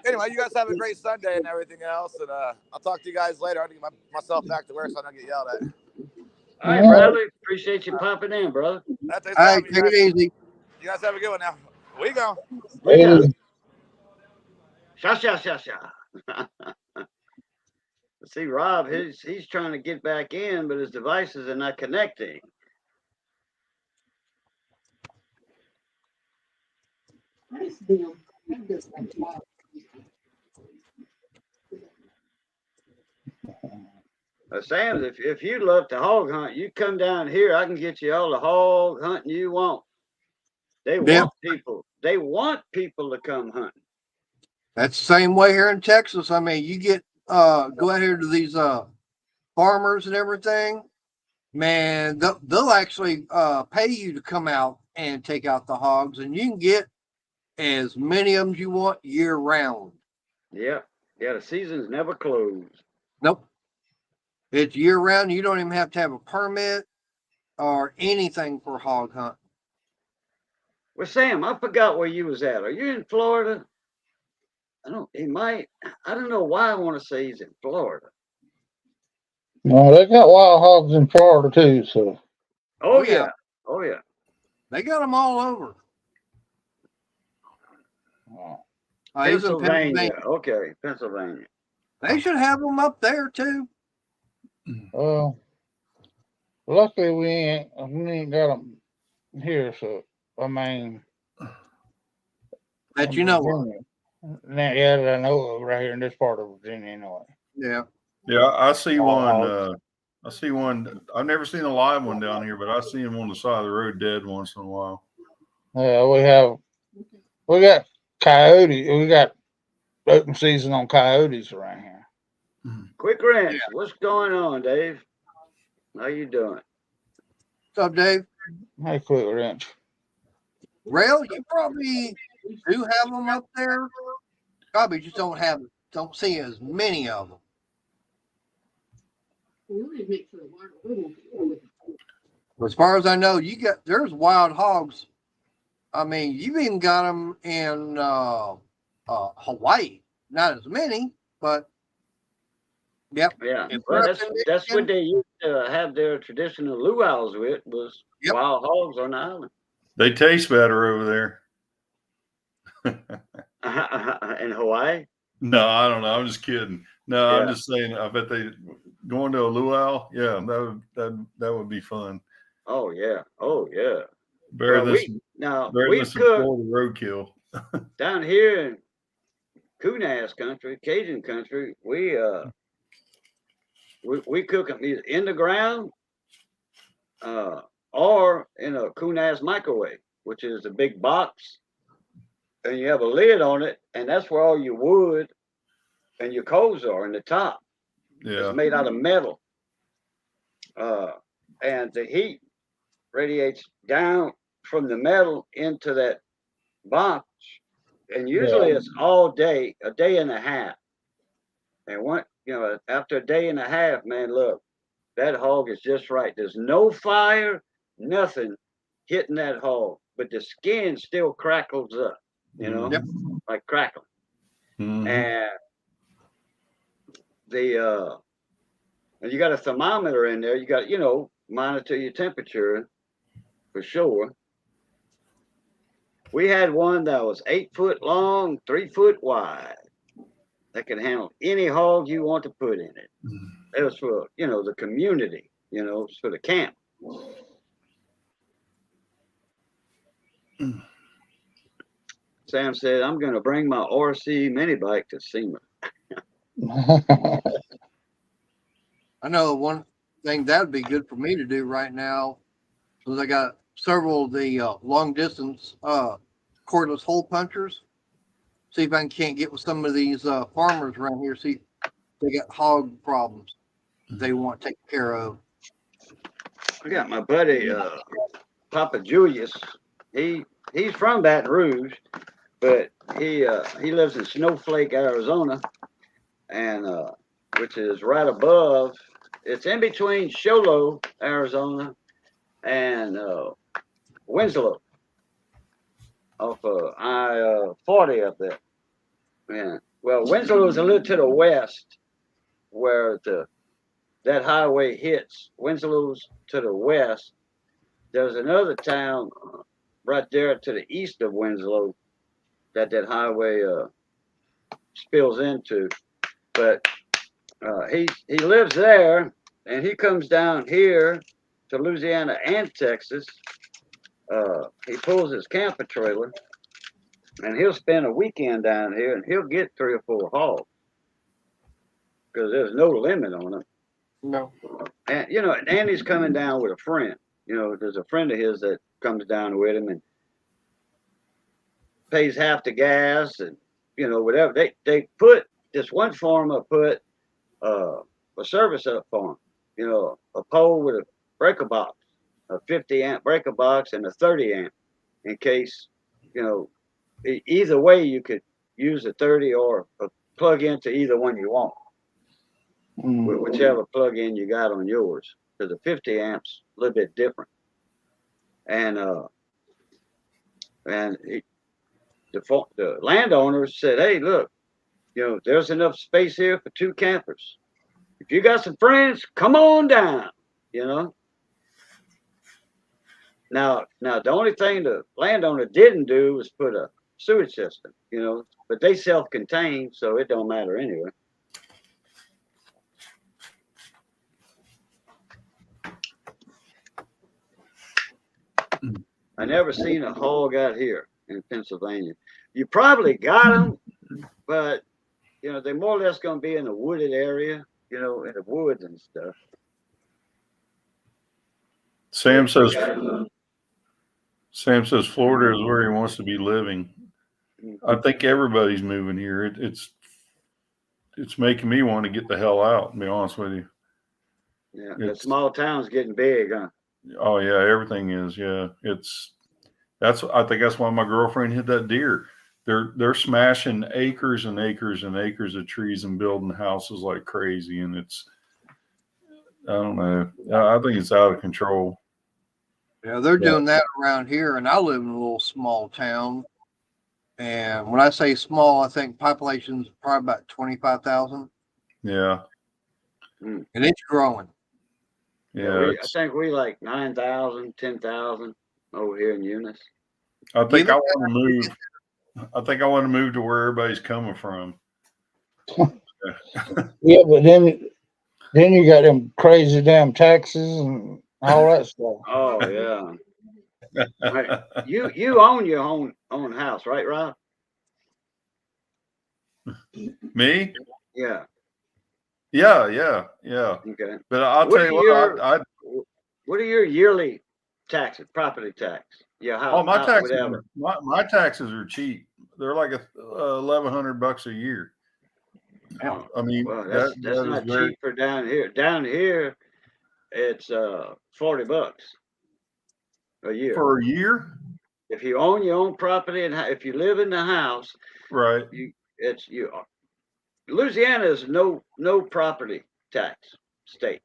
anyway, you guys have a great Sunday and everything else, and I'll talk to you guys later. I need to get myself back to work so I don't get yelled at. All right, Bradley. Appreciate you popping in, brother. All right, take it easy. You guys have a good one now. We go. Sha. See, Rob, he's trying to get back in, but his devices are not connecting. Sam, if you love to hog hunt, you come down here. I can get you all the hog hunting you want. They want people. They want people to come hunting. That's the same way here in Texas. I mean, you get go out here to these farmers and everything, man, they'll actually pay you to come out and take out the hogs, and you can get as many of them as you want year round. Yeah, the season's never closed. Nope. It's year round. You don't even have to have a permit or anything for hog hunt. Well, Sam, I forgot where you was at. Are you in Florida? I don't know why I want to say he's in Florida. no, they got wild hogs in Florida too. So. Oh yeah. They got them all over. Pennsylvania. Okay, Pennsylvania. They should have them up there too. Well, luckily we ain't got them here. So I mean, that you know of. Yeah, that I know of right here in this part of Virginia, anyway. Yeah. Yeah, I see one. I see one. I've never seen a live one down here, but I see them on the side of the road dead once in a while. Yeah, we got coyote. We got open season on coyotes around here. Quick Wrench, what's going on, Dave? How you doing? What's up, Dave? Hey, Quick Wrench. Rail, you probably do have them up there. Probably just don't see as many of them. As far as I know, there's wild hogs. I mean, you've even got them in Hawaii. Not as many, but yep. Yeah, well, that's what they used to have their traditional luau's with, was wild hogs on the island. They taste better over there. In Hawaii? No, I don't know. I'm just kidding. No, I'm just saying. I bet they going to a luau. Yeah, that would be fun. Oh yeah. Better than some Florida roadkill. Down here in Coonass country, Cajun country, we cook them either in the ground or in a Coonass microwave, which is a big box, and you have a lid on it, and that's where all your wood and your coals are in the top. Yeah, it's made out of metal, and the heat radiates down from the metal into that box, and usually it's all day, a day and a half. And after a day and a half, man, look, that hog is just right. There's no fire, nothing hitting that hog, but the skin still crackles up, like crackling. Mm-hmm. And and you got a thermometer in there. You got, monitor your temperature for sure. We had one that was 8 foot long, 3 foot wide, that could handle any hog you want to put in it. It was for, the community, it's for the camp. Sam said, I'm going to bring my RC mini bike to SEMA. I know one thing that would be good for me to do right now, because I got several of the long distance cordless hole punchers. See if I can't get with some of these farmers around here. See if they got hog problems they want taken care of. I got my buddy Papa Julius. He's from Baton Rouge, but he lives in Snowflake, Arizona, and which is right above. It's in between Sholo, Arizona, and Winslow, off of I-40 up there. Yeah. Well, Winslow is a little to the west, where that highway hits. Winslow's to the west. There's another town right there to the east of Winslow that highway spills into. But he lives there, and he comes down here to Louisiana and Texas. He pulls his camper trailer, and he'll spend a weekend down here, and he'll get 3 or 4 hogs, because there's no limit on them. No. And Andy's coming down with a friend. There's a friend of his that comes down with him and pays half the gas, and whatever. They put this one farmer put a service up for him. A pole with a breaker box, a 50 amp breaker box, and a 30 amp, in case either way you could use a 30 or a plug into either one you want. Whichever plug-in you got on yours, because the 50 amps a little bit different. And the landowner said, "Hey, look, there's enough space here for 2 campers. If you got some friends, come on down." Now the only thing the landowner didn't do was put a sewage system. But they self-contained, so it don't matter anyway. I never seen a hog out here in Pennsylvania. You probably got them, but they're more or less going to be in a wooded area, in the woods and stuff. Sam says Florida is where he wants to be living. I think everybody's moving here. It's making me want to get the hell out, to be honest with you. Yeah, the small town's getting big, huh? Oh yeah, everything is. Yeah, I think that's why my girlfriend hit that deer. They're smashing acres and acres and acres of trees and building houses like crazy, and I don't know. I think it's out of control. Yeah, they're doing that around here, and I live in a little small town. And when I say small, I think population's probably about 25,000. Yeah. And it's growing. Yeah. I think we like 9,000, 10,000 over here in Eunice. I think I want to move. I think I want to move to where everybody's coming from. Yeah, but then you got them crazy damn taxes and all that stuff. Oh yeah. Hey, you own your own house, right, Rob? Me? Yeah. Yeah. Okay. But I'll tell you what, what are your yearly taxes, property tax? Yeah, my taxes are cheap. They're like $1,100 a year. Oh, I mean, well, that's not cheap for down here. Down here, it's $40 a year. For a year? If you own your own property and if you live in the house, right? Louisiana is no property tax state.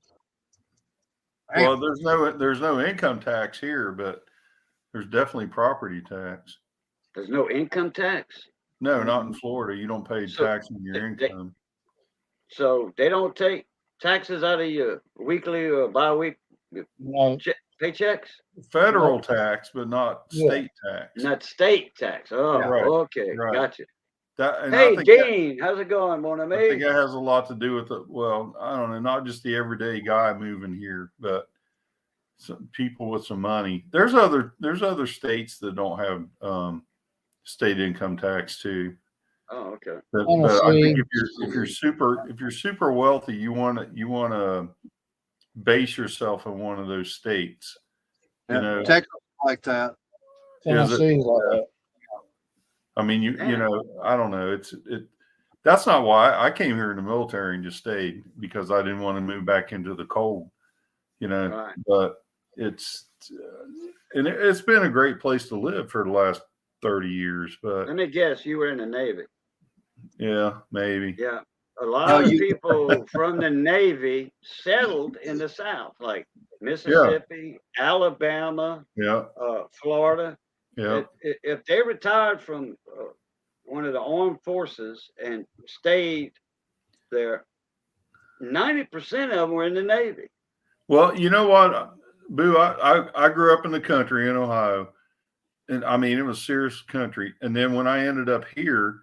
Well, there's no income tax here, but there's definitely property tax. There's no income tax? No, not in Florida. You don't pay tax on your income. So they don't take taxes out of your weekly or bi-weekly paychecks? Federal tax, but not state tax. Not state tax. Oh, right. Okay. Right. Gotcha. Hey, Dean, how's it going, mon ami? I think that has a lot to do with it. Well, I don't know, not just the everyday guy moving here, but some people with some money. There's other states that don't have state income tax too. Oh, okay. But I think if you're super wealthy, you want to base yourself in one of those states. You know, Texas like that. Tennessee's like that. I mean, you know, I don't know. That's not why I came here in the military and just stayed, because I didn't want to move back into the cold, you know. Right. But it's been a great place to live for the last 30 years. But let me guess, you were in the Navy. Yeah, maybe. Yeah. A lot of people from the Navy settled in the South, like Mississippi, Alabama, Florida. Yeah. If they retired from one of the armed forces and stayed there, 90% of them were in the Navy. Well, you know what, Boo? I grew up in the country in Ohio, and I mean, it was serious country. And then when I ended up here,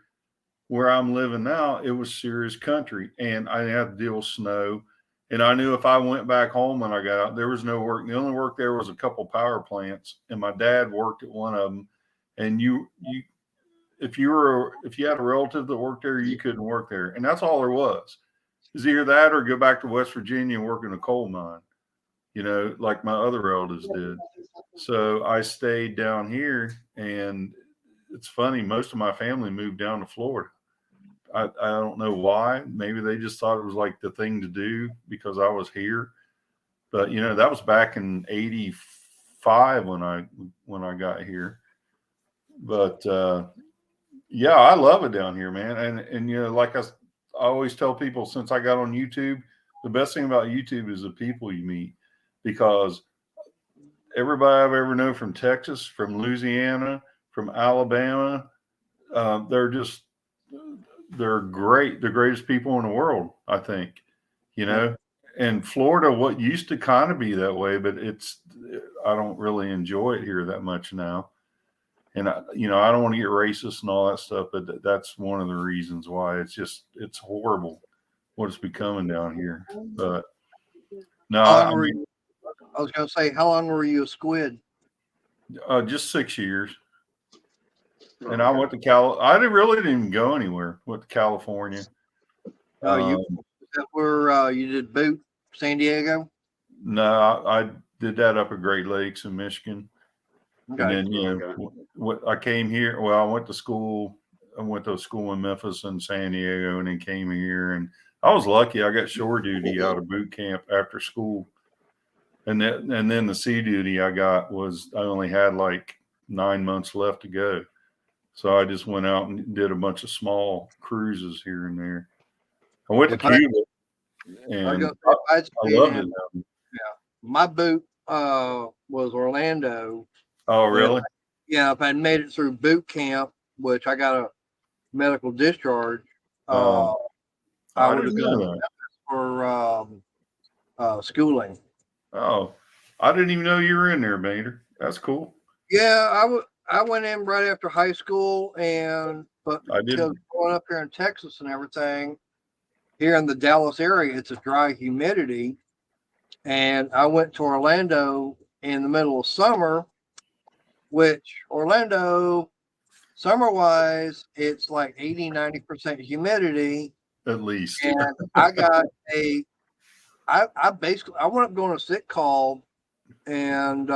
where I'm living now, it was serious country, and I had to deal with snow. And I knew if I went back home when I got out, there was no work. The only work there was a couple power plants, and my dad worked at one of them. And if you had a relative that worked there, you couldn't work there, and that's all there was. Is either that or go back to West Virginia and work in a coal mine, you know, like my other relatives did. So I stayed down here, and it's funny. Most of my family moved down to Florida. I don't know why. Maybe they just thought it was like the thing to do because I was here. But you know, that was back in '85 when I got here. But yeah, I love it down here, man. And you know, like I always tell people since I got on YouTube, the best thing about YouTube is the people you meet, because everybody I've ever known from Texas, from Louisiana, from Alabama, they're great, the greatest people in the world, I think, you know. And Florida, what used to kind of be that way, but I don't really enjoy it here that much now. And I don't want to get racist and all that stuff, but that's one of the reasons why. It's horrible what it's becoming down here. But no, I was going to say, how long were you a squid? Just 6 years. And I went to I really didn't even go anywhere. Went to California. Where you did boot San Diego? No, did that up at Great Lakes in Michigan. Okay. And then, you know, what I came here. Well, I went to school. I went to school in Memphis and San Diego, and then came here. And I was lucky. I got shore duty out of boot camp after school. And then the sea duty I got was I only had like 9 months left to go. So I just went out and did a bunch of small cruises here and there. I went to Cuba, and I loved it. My boot was Orlando. Oh, really? Yeah, if I'd made it through boot camp, which I got a medical discharge, I would have gone for schooling. Oh, I didn't even know you were in there, Bader. That's cool. Yeah, I went in right after high school, but I did growing up here in Texas and everything, here in the Dallas area, it's a dry humidity. And I went to Orlando in the middle of summer, which Orlando, summer-wise, it's like 80-90% humidity. at least. And I got I basically, I went up going a sick call, and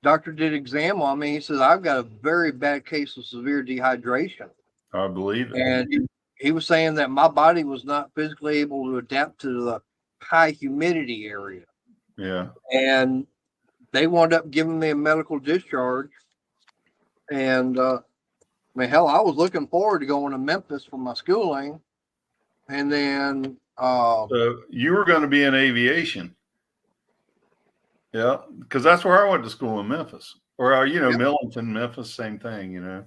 doctor did exam on me. He says, I've got a very bad case of severe dehydration. I believe it. And he was saying that my body was not physically able to adapt to the high humidity area. Yeah. And they wound up giving me a medical discharge. And I mean, hell, I was looking forward to going to Memphis for my schooling. And then so you were going to be in aviation. Yeah, because that's where I went to school in Memphis, or you know, Millington, Memphis, same thing. You know.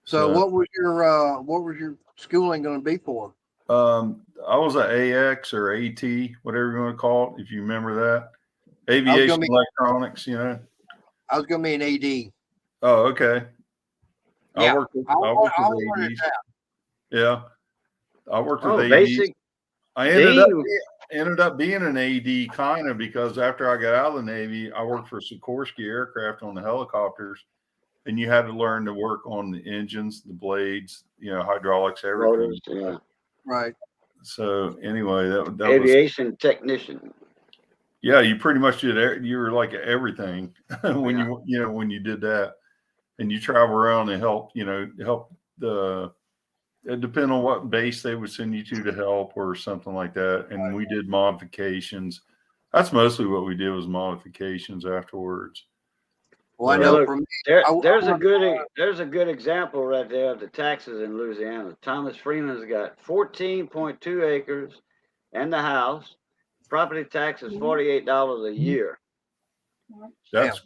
So what was your schooling going to be for? I was an AX or AT, whatever you want to call it, if you remember that. Aviation electronics, you know. I was going to be an AD. Oh, okay. Yeah, I worked with ADs. Yeah, I worked with ADs. Basic. I ended up being an AD kind of because after I got out of the Navy, I worked for Sikorsky Aircraft on the helicopters, and you had to learn to work on the engines, the blades, you know, hydraulics, everything. Yeah. Right. So anyway, that aviation technician. Yeah, you pretty much did. You were like everything when when you did that, and you travel around and help the. It depends on what base they would send you to help or something like that. And we did modifications. That's mostly what we did was modifications afterwards. Well, I know for me, there's a good example right there of the taxes in Louisiana. Thomas Freeman's got 14.2 acres and the house. Property tax is $48 a year. That's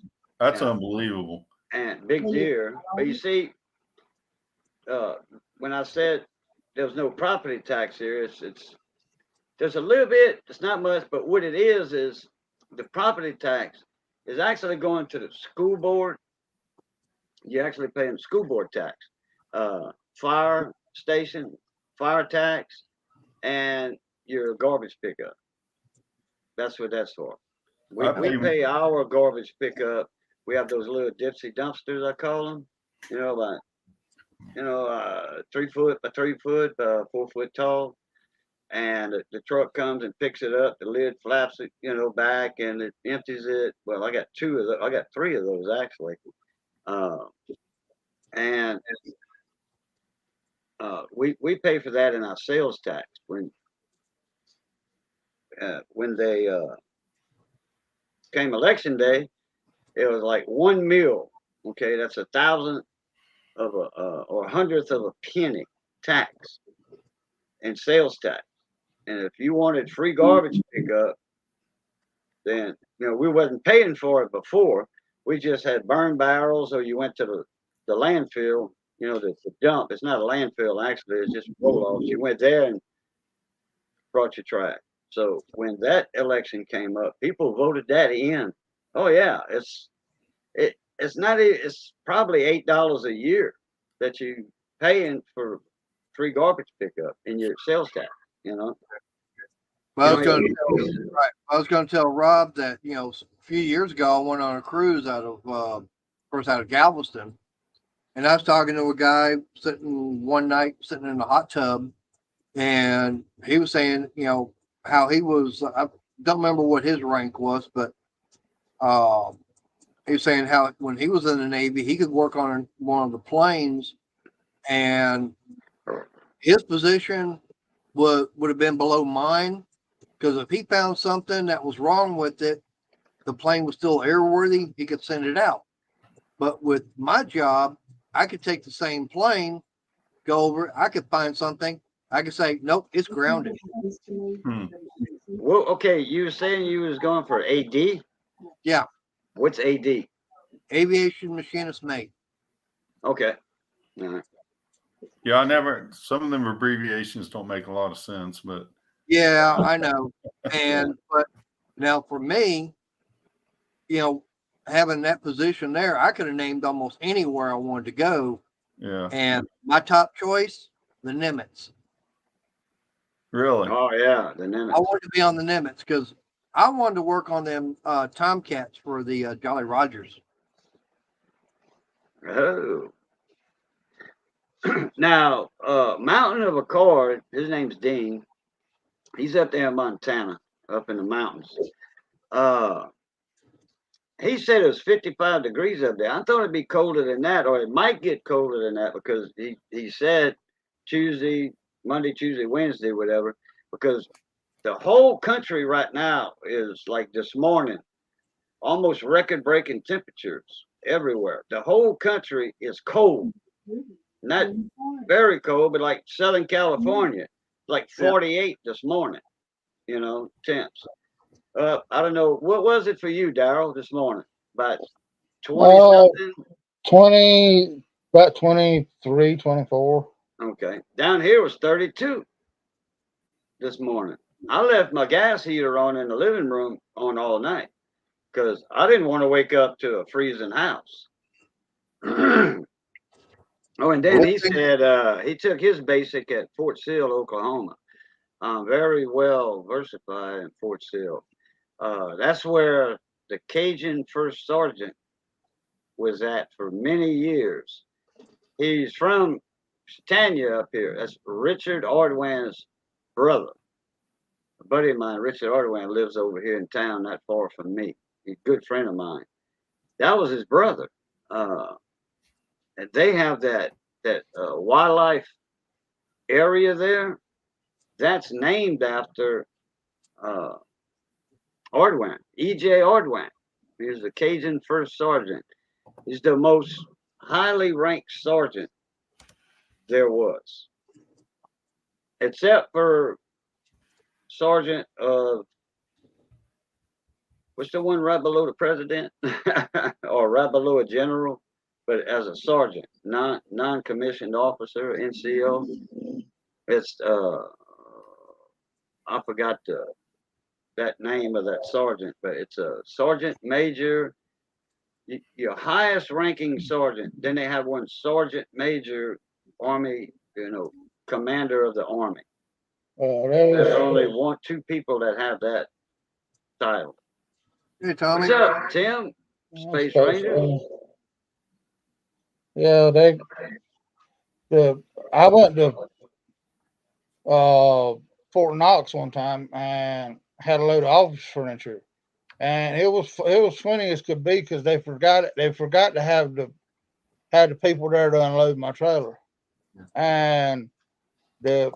unbelievable. And big deer. But you see, when I said there was no property tax here, it's there's a little bit, it's not much, but what it is the property tax is actually going to the school board. You're actually paying school board tax, fire station, fire tax, and your garbage pickup. That's what that's for. We pay our garbage pickup. We have those little dipsy dumpsters, I call them, about 3 foot by 3 foot, 4 foot tall, and the truck comes and picks it up. The lid flaps it, back, and it empties it. Well, I got 2 of those. I got 3 of those actually, and we pay for that in our sales tax when they came election day. It was like 1 mil. Okay, that's 1,000th of or 100th of a penny tax and sales tax. And if you wanted free garbage pickup, then we wasn't paying for it before. We just had burn barrels, or you went to the landfill, the dump. It's not a landfill actually; it's just roll-offs. You went there and brought your trash. So when that election came up, people voted that in. Oh yeah, it's probably $8 a year that you paying for free garbage pickup in your sales tax. Well, I was going to tell Rob that a few years ago I went on a cruise out of Galveston, and I was talking to a guy one night sitting in a hot tub, and he was saying how he was. I don't remember what his rank was, but He was saying how when he was in the Navy, he could work on one of the planes, and his position would have been below mine, because if he found something that was wrong with it, the plane was still airworthy, he could send it out. But with my job, I could take the same plane, go over, I could find something, I could say, nope, it's grounded. Well, okay, you were saying you was going for AD? Yeah. What's AD? Aviation machinist mate. Okay. All right. Yeah, some of them abbreviations don't make a lot of sense, but Yeah, I know. But now for me, having that position there, I could have named almost anywhere I wanted to go. yeah. And my top choice, the Nimitz. Really? Oh yeah, the Nimitz. I wanted to be on the Nimitz because I wanted to work on them Tomcats for the Jolly Rogers. Oh. Now, Mountain of Accord, his name's Dean. He's up there in Montana, up in the mountains. He said it was 55 degrees up there. I thought it'd be colder than that, or it might get colder than that, because he said Monday, Tuesday, Wednesday, whatever, because the whole country right now is like this morning, almost record-breaking temperatures everywhere. The whole country is cold. Not very cold, but like Southern California, like 48 this morning, temps. I don't know. What was it for you, Daryl, this morning? About 20 something? 20, about 23, 24. Okay. Down here was 32 this morning. I left my gas heater on in the living room on all night because I didn't want to wake up to a freezing house. Oh, and then he said he took his basic at Fort Sill, Oklahoma. Very well versified in Fort Sill. That's where the Cajun first sergeant was at for many years. He's from Tanya up here. That's Richard Ordwan's brother. A buddy of mine, Richard Ordwan, lives over here in town, not far from me. He's a good friend of mine. That was his brother. And they have that wildlife area there. That's named after Ordwan, E.J. Ordwan. He was the Cajun first sergeant. He's the most highly ranked sergeant there was, except for sergeant of what's the one right below the president or right below a general, but as a sergeant, non-commissioned officer, NCO. It's I forgot that name of that sergeant, but it's a sergeant major. Your highest ranking sergeant. Then they have one sergeant major, Army, commander of the Army. There's only two people that have that title. Hey, Tommy. What's up, Tim? Space Ranger. Yeah, I went to Fort Knox one time and had a load of office furniture, and it was funny as could be because they forgot to have the people there to unload my trailer, and the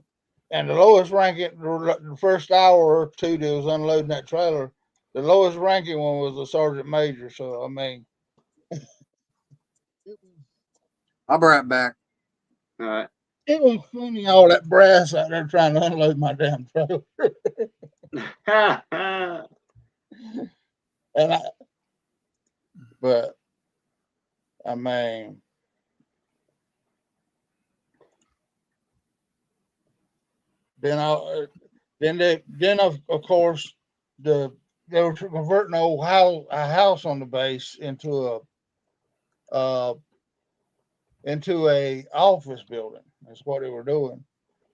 lowest ranking, the first hour or two that was unloading that trailer, the lowest ranking one was a sergeant major. So I mean, I'll be right back. All right. it was funny, all that brass out there trying to unload my damn trailer. But I mean, then of course they were converting a house on the base into a office building. That's what they were doing,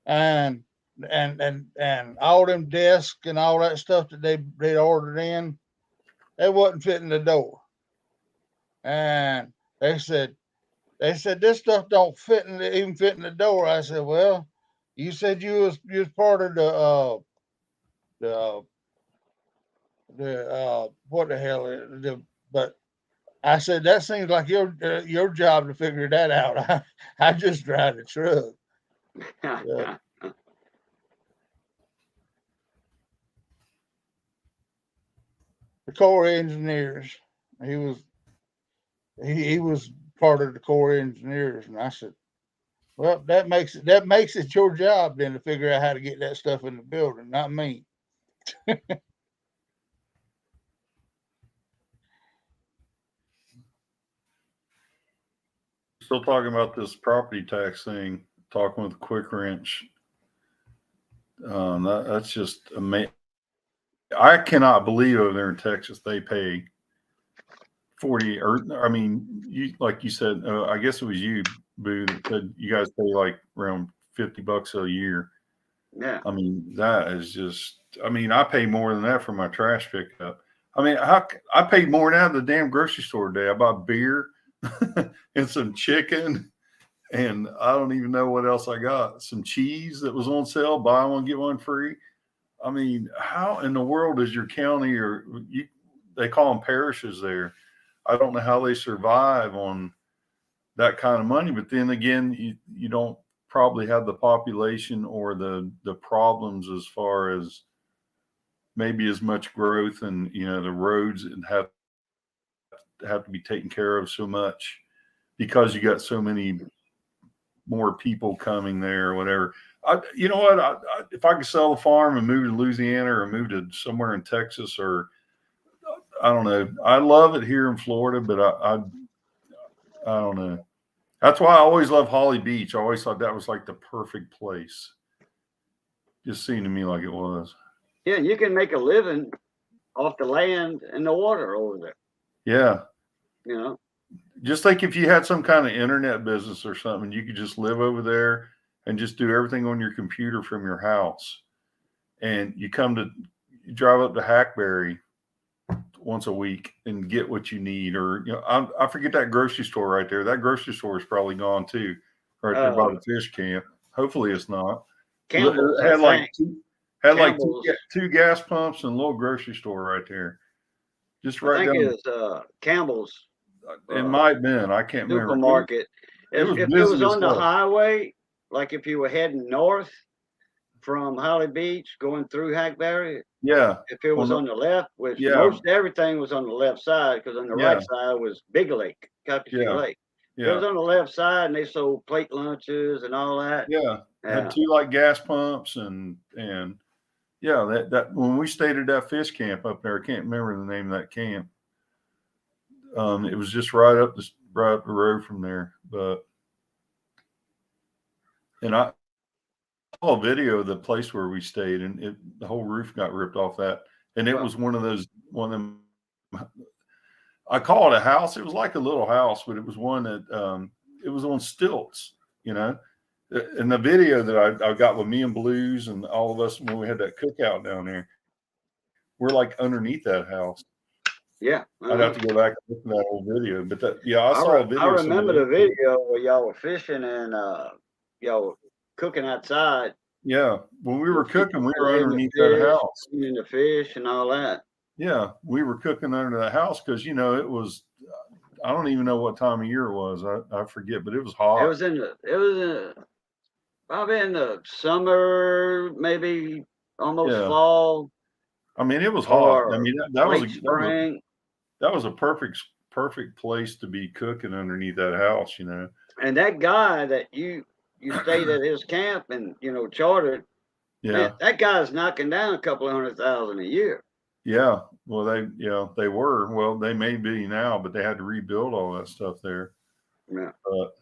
and all them desks and all that stuff that they ordered in, they wasn't fitting the door, and they said this stuff don't even fit in the door. I said, well, you said you was part of the what the hell but I said that seems like your job to figure that out. I just drive the truck. Yeah. The Corps of Engineers. He was he was part of the Corps of Engineers, and I said, well, that makes it your job then to figure out how to get that stuff in the building, not me. Still talking about this property tax thing, talking with Quick Wrench. That's just amazing. I cannot believe over there in Texas they pay 40, or I mean, like you said, I guess it was you, Boo, that said you guys pay like around $50 a year. Yeah. I mean, that is just. I mean, I pay more than that for my trash pickup. I mean, I paid more than that at the damn grocery store today. I bought beer and some chicken, and I don't even know what else I got. Some cheese that was on sale, buy one get one free. I mean, how in the world is your county, or they call them parishes there? I don't know how they survive on that kind of money. But then again, you don't probably have the population or the problems as far as maybe as much growth, and the roads and have to be taken care of so much because you got so many more people coming there or whatever. You know what? If I could sell the farm and move to Louisiana or move to somewhere in Texas, or I don't know. I love it here in Florida, but I don't know. That's why I always love Holly Beach. I always thought that was like the perfect place. Just seemed to me like it was. Yeah, you can make a living off the land and the water over there. Yeah. Just like if you had some kind of internet business or something, you could just live over there and just do everything on your computer from your house. And you drive up to Hackberry once a week and get what you need. Or, I forget that grocery store right there. That grocery store is probably gone too, right there by the fish camp. Hopefully it's not. Campbell's, had like Campbell's. two gas pumps and a little grocery store right there. Just right down. I think it's Campbell's. It might have been. I can't remember. Supermarket. If it was on the highway, like if you were heading north from Holly Beach going through Hackberry. Yeah. If it was on the left, which most everything was on the left side, because on the right side was Big Lake, Copperfield Lake. It was on the left side, and they sold plate lunches and all that. Yeah. Had two like gas pumps and that when we stayed at that fish camp up there, I can't remember the name of that camp. It was just right up the road from there, and I saw a video of the place where we stayed, and the whole roof got ripped off that, and it was one of them. I call it a house. It was like a little house, but it was one that it was on stilts, And the video that I got with me and Blues and all of us when we had that cookout down there, we're like underneath that house. Yeah, I'd have to go back and look at that old video, but I saw a video. I remember the video where y'all were fishing and y'all were cooking outside. Yeah, when we were cooking, we were underneath that house, eating the fish and all that. Yeah, we were cooking under the house because it was. I don't even know what time of year it was. I forget, but it was hot. It was probably in the summer, maybe almost fall. I mean, it was hot. I mean, that was a perfect place to be cooking underneath that house, And that guy that you stayed at his camp and chartered, that guy's knocking down a couple of $100,000 a year. Yeah, well, they were. Well, they may be now, but they had to rebuild all that stuff there. Yeah. But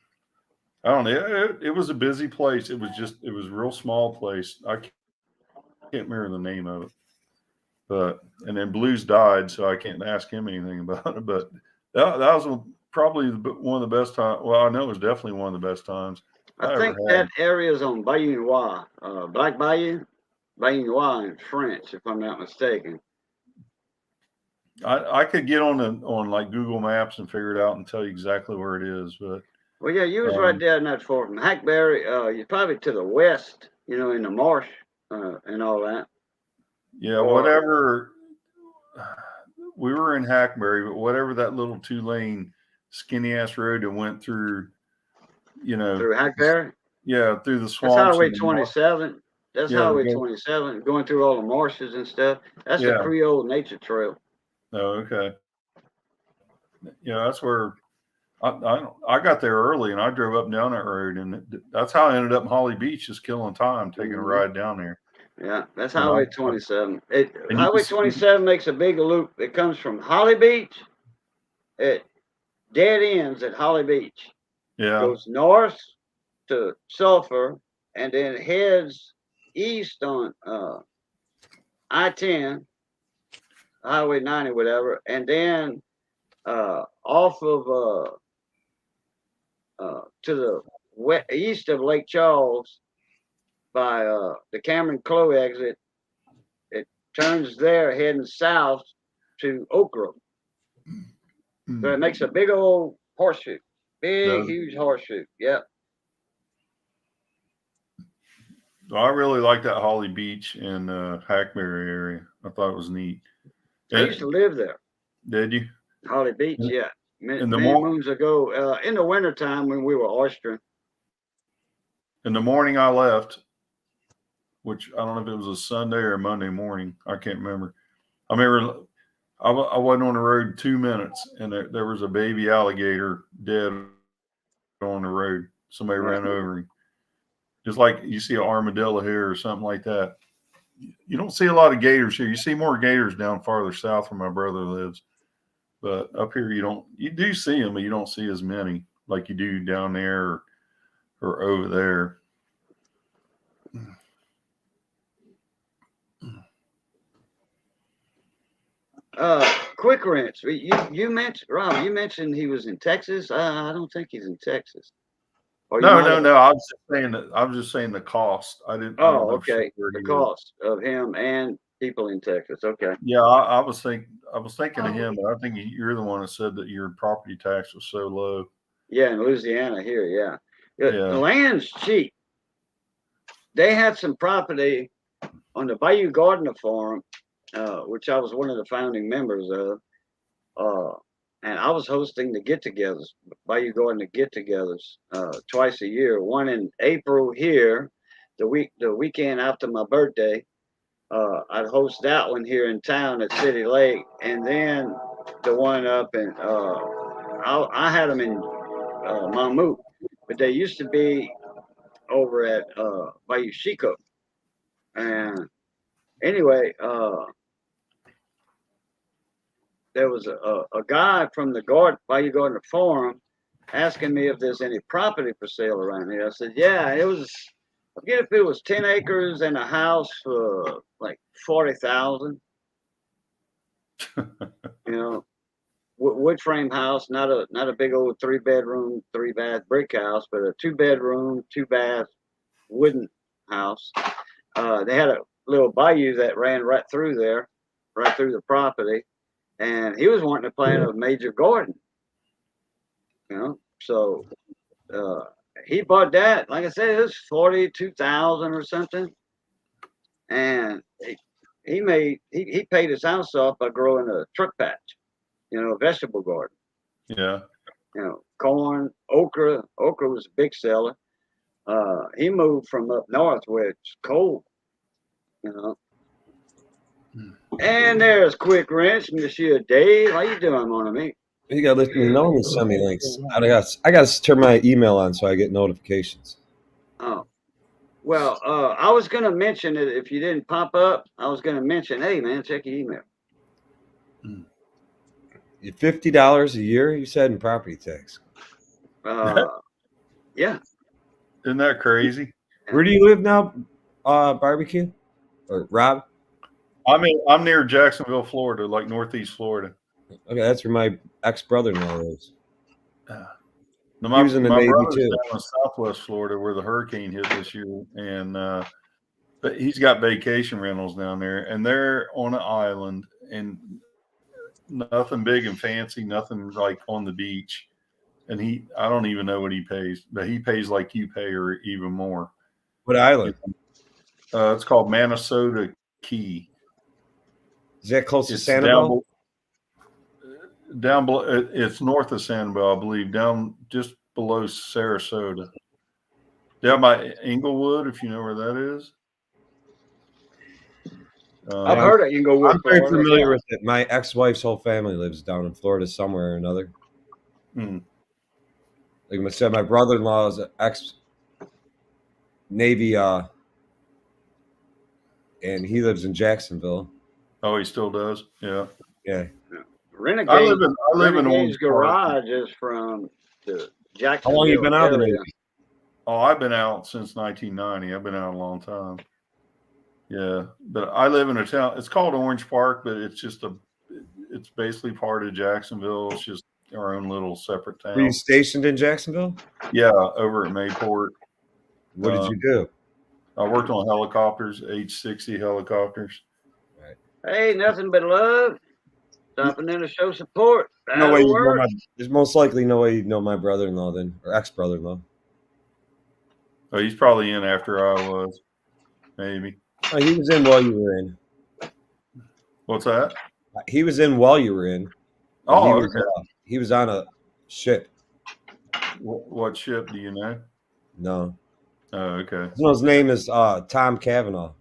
I don't know. It was a busy place. It was a real small place. I can't remember the name of it. And then Blues died, so I can't ask him anything about it. But that was probably one of the best times. Well, I know it was definitely one of the best times. I think that area is on Bayou Noir, Black Bayou Noir in French, if I'm not mistaken. I could get on like Google Maps and figure it out and tell you exactly where it is, but well, yeah, you was right there, not far from Hackberry. You're probably to the west, in the marsh and all that. Yeah, whatever. we were in Hackberry, but whatever that little 2-lane skinny ass road that went through, Through Hackberry? yeah, through the That's swamps. Highway and the mar- 27. That's Yeah, Highway go- 27, going through all the marshes and stuff. That's the Yeah. Creole Nature Trail. Oh, okay. Yeah, that's where I got there early, and I drove up and down that road, and that's how I ended up in Holly Beach, just killing time, taking a ride down there. Yeah, that's And Highway I- 27. and you Highway can see- 27 makes a big loop. It comes from Holly Beach. It dead ends at Holly Beach. Yeah, Goes north to Sulphur, and then heads east on I-10, Highway 90, whatever, and then off of to the east of Lake Charles by the Cameron Clough exit. It turns there heading south to Oak Grove. So it makes a big old horseshoe. Big, huge horseshoe. Yep. I really like that Holly Beach and Hackberry area. I thought it was neat. I used to live there. Did you? Holly Beach, yeah. In the Many moons ago, in the wintertime when we were oystering. In the morning I left, which I don't know if it was a Sunday or a Monday morning. I can't remember. I remember I wasn't on the road 2 minutes, and there was a baby alligator dead on the road. Somebody ran over him. Just like you see an armadillo here or something like that. You don't see a lot of gators here. You see more gators down farther south where my brother lives. But up here, you do see them, but you don't see as many like you do down there or over there. Quick Wrench. You mentioned, Rob, you mentioned he was in Texas. I don't think he's in Texas. No. I was just saying the cost. I didn't. Oh, okay. The cost of him and people in Texas. Okay. Yeah, I was thinking of him, but I think you're the one that said that your property tax was so low. Yeah, in Louisiana here. Yeah. Yeah. The land's cheap. They had some property on the Bayou Gardner Farm, which I was one of the founding members of. And I was hosting the get-togethers, Bayou Gardner get-togethers, twice a year. One in April here, the weekend after my birthday. I'd host that one here in town at City Lake, and then the one up in I had them in Mammoth, but they used to be over at Bayou Chico. And anyway, there was a guy from the Bayou Gardner Farm asking me if there's any property for sale around here. I said, yeah, I forget if it was 10 acres and a house for like 40,000. Wood frame house, not a big old 3-bedroom, 3-bath brick house, but a 2-bedroom, 2-bath wooden house. They had a little bayou that ran right through there, right through the property, and he was wanting to plant a major garden. So he bought that. Like I said, it was 42,000 or something, and he paid his house off by growing a truck patch, a vegetable garden. Yeah. Corn, okra. Okra was a big seller. He moved from up north where it's cold, And there's Quick Wrench, Monsieur Dave. How you doing, mon ami? You gotta let me know when you send me links. I gotta turn my email on so I get notifications. Oh, well, I was gonna mention it if you didn't pop up. I was gonna mention, hey man, check your email. $50 a year, you said, in property tax. Yeah. Isn't that crazy? Where do you live now, Barbecue or Rob? I'm near Jacksonville, Florida, like Northeast Florida. Okay, that's where my ex-brother-in-law lives. No, He was in the Navy brother's too. down in Southwest Florida where the hurricane hit this year, and but he's got vacation rentals down there, and they're on an island, and nothing big and fancy, nothing like on the beach. And I don't even know what he pays, but he pays like you pay or even more. What island? It's called Minnesota Key. Is that close to It's Sanibel? down below. It's north of Sanibel, I believe, down just below Sarasota. Down by Inglewood, if you know where that is. I've heard of Inglewood. I'm very Florida, familiar yeah. with it. My ex-wife's whole family lives down in Florida somewhere or another. Hmm. Like I said, my brother-in-law is an ex-Navy, and he lives in Jacksonville. Oh, he still does. Yeah. Yeah. Renegade. I live in Renegade's Orange Park. garage is from the Jacksonville How long you been out of the area. Navy? Oh, I've been out since 1990. I've been out a long time. Yeah, but I live in a town. It's called Orange Park, but it's basically part of Jacksonville. It's just our own little separate Were you town. stationed in Jacksonville? Yeah, over at Mayport. What did you do? I worked on helicopters, H-60 helicopters. Hey, nothing but love. Stopping in to show support. No way That'll you'd know work. there's most likely no way you'd know my brother-in-law then, or ex-brother-in-law. Oh, he's probably in after I was, maybe. Oh, he was in while you were in. What's that? He was in while you were in. Oh, he was on a ship. What ship do you know? No. Oh, okay. His name is Tom Cavanaugh.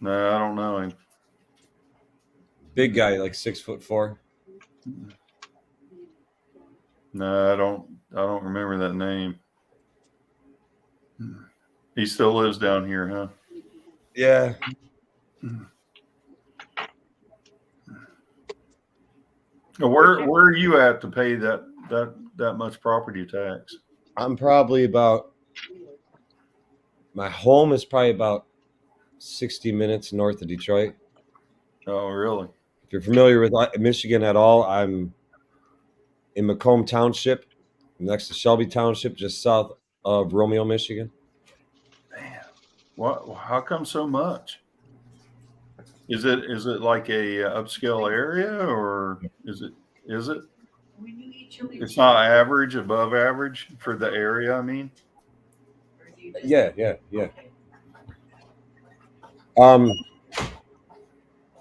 No, I don't know him. Big guy, like 6'4". No, I don't remember that name. He still lives down here, huh? Yeah. Where are you at to pay that much property tax? I'm probably my home is probably about 60 minutes north of Detroit. Oh, really? If you're familiar with Michigan at all, I'm in Macomb Township, next to Shelby Township, just south of Romeo, Michigan. Man, what? How come so much? Is it like a upscale area, or is it? It's not average, above average for the area. I mean. Yeah.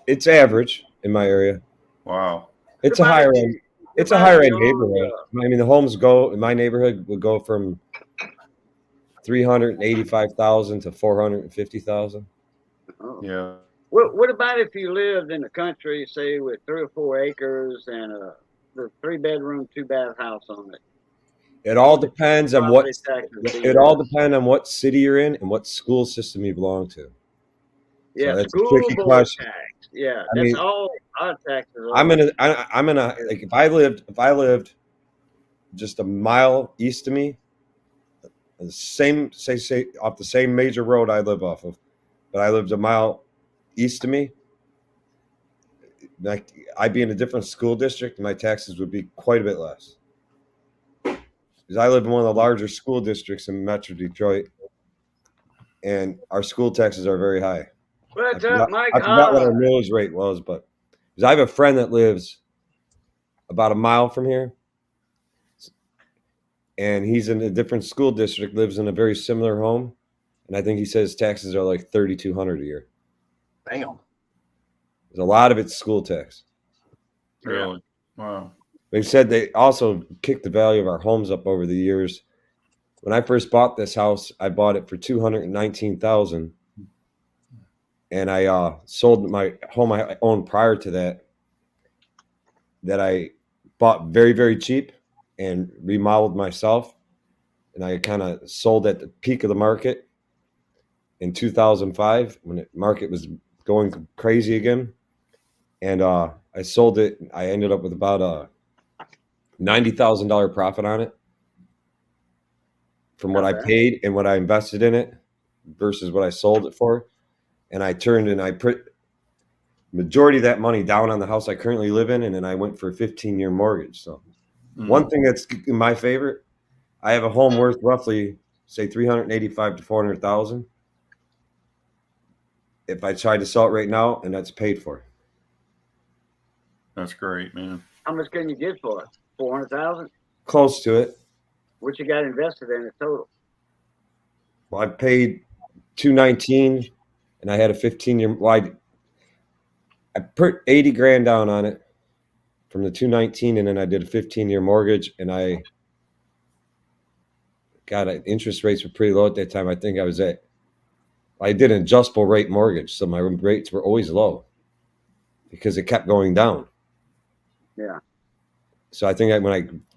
It's average in my area. Wow. It's a higher end. It's a higher end neighborhood. I mean, the homes in my neighborhood would go from 385,000 to 450,000. Oh. Yeah. What about if you lived in the country, say with 3 or 4 acres and a 3-bedroom, 2-bath house on it? It all depends on what. It all depends on what city you're in and what school system you belong to. Yeah, so that's school a tricky board question. tax. Yeah, I that's mean, all our taxes are. I'm in a like if I lived just a mile east of me, the same say off the same major road I live off of, but I lived a mile east of me, like I'd be in a different school district and my taxes would be quite a bit less. Because I live in one of the larger school districts in Metro Detroit, and our school taxes are very high. What's up, Mike? I forgot what our millage rate was, but because I have a friend that lives about a mile from here, and he's in a different school district, lives in a very similar home, and I think he says taxes are like $3,200 a year. Damn. There's a lot of it's school tax. Really? Wow. They said they also kicked the value of our homes up over the years. When I first bought this house, I bought it for $219,000, and I sold my home I owned prior to that I bought very, very cheap and remodeled myself, and I kind of sold at the peak of the market in 2005 when the market was going crazy again, and I sold it. I ended up with about a $90,000 profit on it from what I paid and what I invested in it versus what I sold it for. And I put majority of that money down on the house I currently live in, and then I went for a 15-year mortgage. So one thing that's in my favor, I have a home worth roughly, say, $385,000 to $400,000. If I tried to sell it right now, and that's paid for. That's great, man. How much can you get for it? 400,000? Close to it. What you got invested in it total? Well, I paid $219,000, and I had a 15-year. Well, I put 80 grand down on it from the 219, and then I did a 15-year mortgage, and interest rates were pretty low at that time. I think I did an adjustable rate mortgage, so my rates were always low because it kept going down. Yeah. So I think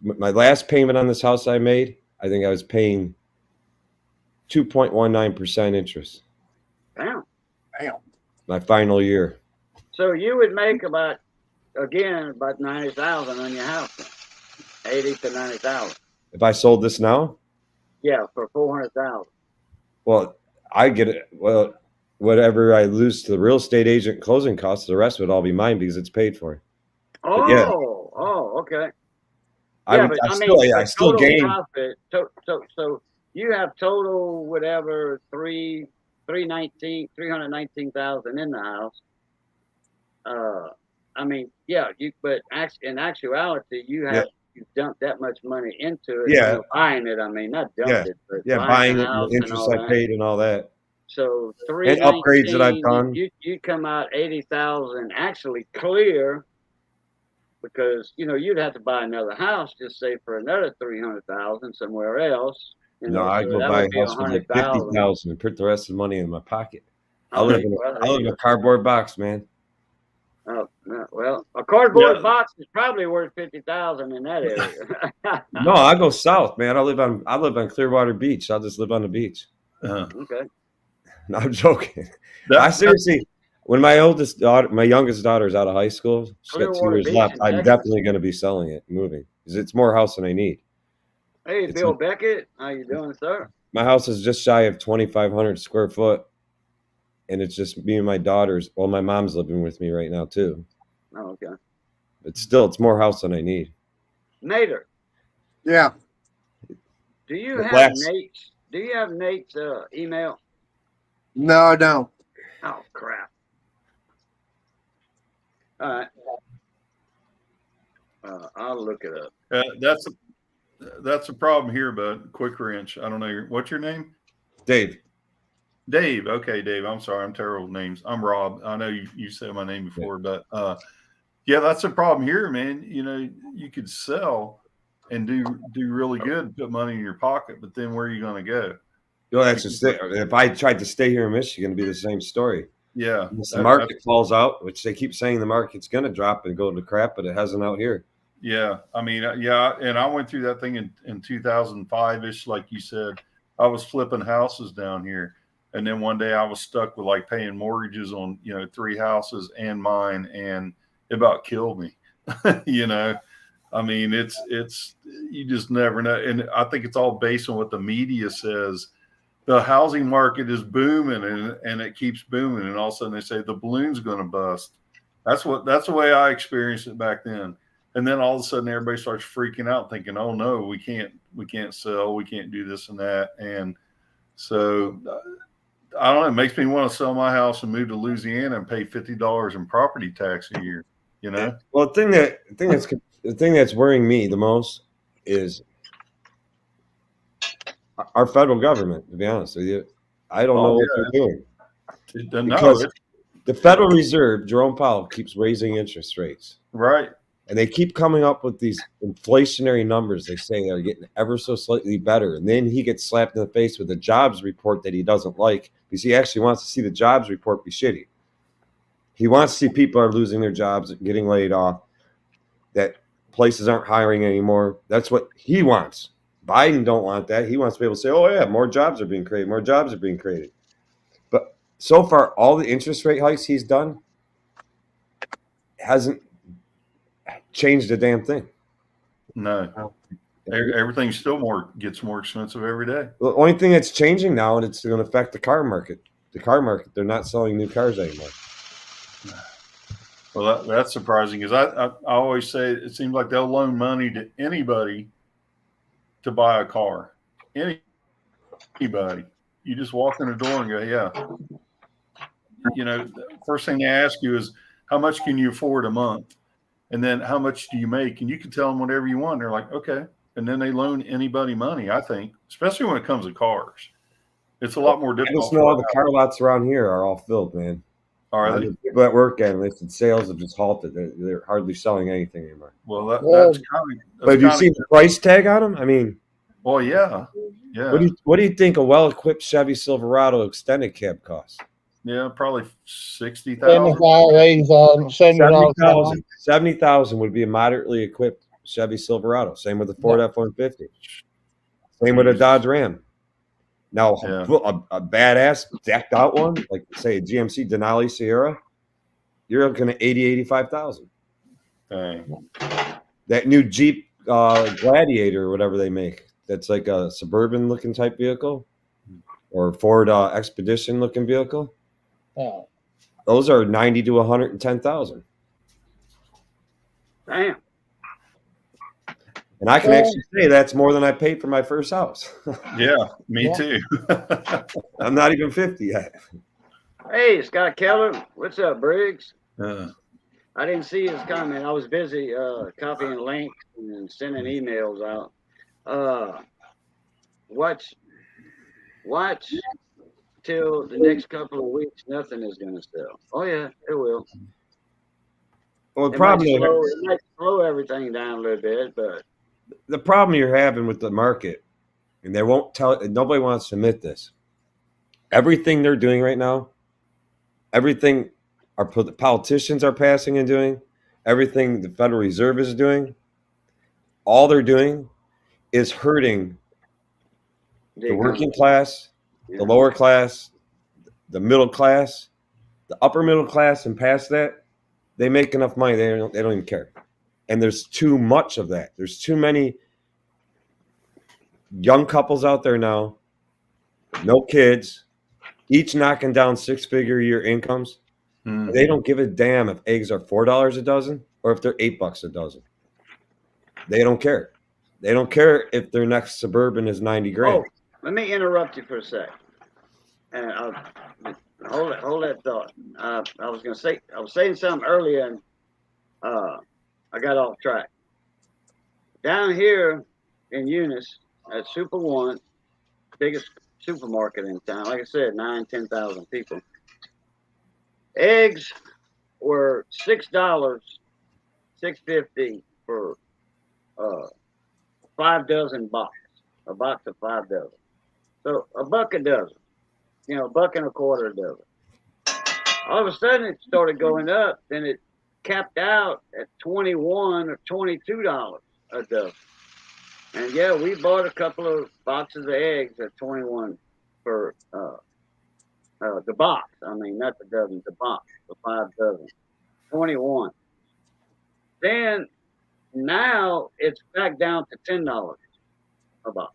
my last payment on this house I made, I think I was paying 2.19% interest. Damn. My final year. So you would make about 90,000 on your house, then. 80 to 90,000. If I sold this now, Yeah, for 400,000. well, I get it. Well, whatever I lose to the real estate agent closing costs, the rest would all be mine because it's paid for. Oh, yeah. Okay. I still total gain. profit. So you have total whatever 319,000 in the house. I mean, yeah, but in actuality, you've dumped that much money into it. Yeah. Buying it. I mean, not dumped it, but buying the it, house the interest and all I that. paid, and all that. So And upgrades that I've done. You come out 80,000 actually clear, because you'd have to buy another house, just say for another 300,000 somewhere else. No, I go buy a house for like 50,000 and put the rest of the money in my pocket. I live in a cardboard box, man. Oh, no, well, a cardboard box is probably worth 50,000 in that area. No, I go south, man. I live on Clearwater Beach. I'll just live on the beach. Okay. No, I'm joking. I seriously, when my youngest daughter is out of high school, she's got 2 years left. I'm definitely going to be selling it, moving, because it's more house than I need. Hey, Bill Beckett, how you doing, sir? My house is just shy of 2,500 square foot, and it's just me and my daughters. Well, my mom's living with me right now too. Oh, okay. But still, it's more house than I need. Nader. Yeah. Do you have Nate's email? No, I don't. Oh, crap. All right. I'll look it up. That's a problem here, bud. Quick wrench. I don't know. What's your name? Dave. Dave. Okay, Dave. I'm sorry. I'm terrible with names. I'm Rob. I know you said my name before, but yeah, that's a problem here, man. You could sell and do really good, put money in your pocket, but then where are you going to go? Well, that's just it. If I tried to stay here in Michigan, it'd be the same story. Yeah. Unless the market falls out, which they keep saying the market's going to drop and go to crap, but it hasn't out here. Yeah. I mean, yeah. And I went through that thing in 2005-ish, like you said. I was flipping houses down here. And then one day I was stuck with like paying mortgages on, 3 houses and mine, and it about killed me. I mean, it's you just never know. And I think it's all based on what the media says. The housing market is booming and it keeps booming. And all of a sudden they say the balloon's going to bust. That's the way I experienced it back then. And then all of a sudden everybody starts freaking out thinking, oh no, we can't sell. We can't do this and that. And so I don't know. It makes me want to sell my house and move to Louisiana and pay $50 in property tax a year. Well, the thing that's worrying me the most is our federal government. To be honest with you, I don't know what they're doing. Because the Federal Reserve, Jerome Powell, keeps raising interest rates. Right. And they keep coming up with these inflationary numbers. They say they're getting ever so slightly better. And then he gets slapped in the face with a jobs report that he doesn't like, because he actually wants to see the jobs report be shitty. He wants to see people are losing their jobs, getting laid off, that places aren't hiring anymore. That's what he wants. Biden don't want that. He wants to be able to say, oh, yeah, more jobs are being created. More jobs are being created. But so far, all the interest rate hikes he's done hasn't changed a damn thing. No. Everything still gets more expensive every day. The only thing that's changing now, and it's going to affect the car market. The car market, they're not selling new cars anymore. Well, that's surprising, because I always say it seems like they'll loan money to anybody to buy a car. Anybody. You just walk in the door and go, yeah. The first thing they ask you is, how much can you afford a month? And then how much do you make? And you can tell them whatever you want. They're like, okay. And then they loan anybody money, I think, especially when it comes to cars. It's a lot more difficult. I just know all the car lots around here are all filled, man. Are they? People at work and they said sales have just halted. They're hardly selling anything anymore. Well, Well, that's kind of. But have you seen the price tag on them? I mean, Well, yeah, what do you think a well-equipped Chevy Silverado extended cab costs? yeah, probably 60,000. 75, 80,000, 70,000. 70,000 would be a moderately equipped Chevy Silverado. Same with the Ford F-150. Same with a Dodge Ram. Now, a badass decked out one, like say a GMC Denali Sierra, you're looking at 85,000. Dang. That new Jeep Gladiator or whatever they make, that's like a suburban looking type vehicle, or Ford Expedition looking vehicle. Oh. Those are 90 to 110,000. Damn. And I can actually say that's more than I paid for my first house. Yeah, me too. I'm not even 50 yet. Hey, Scott Keller. What's up, Briggs? Uh, I didn't see his comment. I was busy copying links and sending emails out. Watch till the next couple of weeks. Nothing is going to sell. Oh yeah, it will. Well, It might slow everything down a little bit, but the problem you're having with the market, and they won't tell, nobody wants to admit this. Everything they're doing right now, everything our politicians are passing and doing, everything the Federal Reserve is doing, all they're doing is hurting the working class, the lower class, the middle class, the upper middle class, and past that, they make enough money. They don't even care. And there's too much of that. There's too many young couples out there now, no kids, each knocking down 6-figure a year incomes. They don't give a damn if eggs are $4 a dozen or if they're $8 a dozen. They don't care. They don't care if their next Suburban is 90 grand. Oh, let me interrupt you for a sec. And hold that thought. I was saying something earlier, and I got off track. Down here in Eunice at Super One, biggest supermarket in town, like I said, 10,000 people. Eggs were $6, $6.50 for 5 dozen box, a box of 5 dozen. So a buck a dozen, $1.25 a dozen. All of a sudden it started going up, then it capped out at $21 or $22 a dozen. And yeah, we bought a couple of boxes of eggs at 21 for the box. I mean, not the dozen, the box, the 5 dozen. 21. Then now it's back down to $10 a box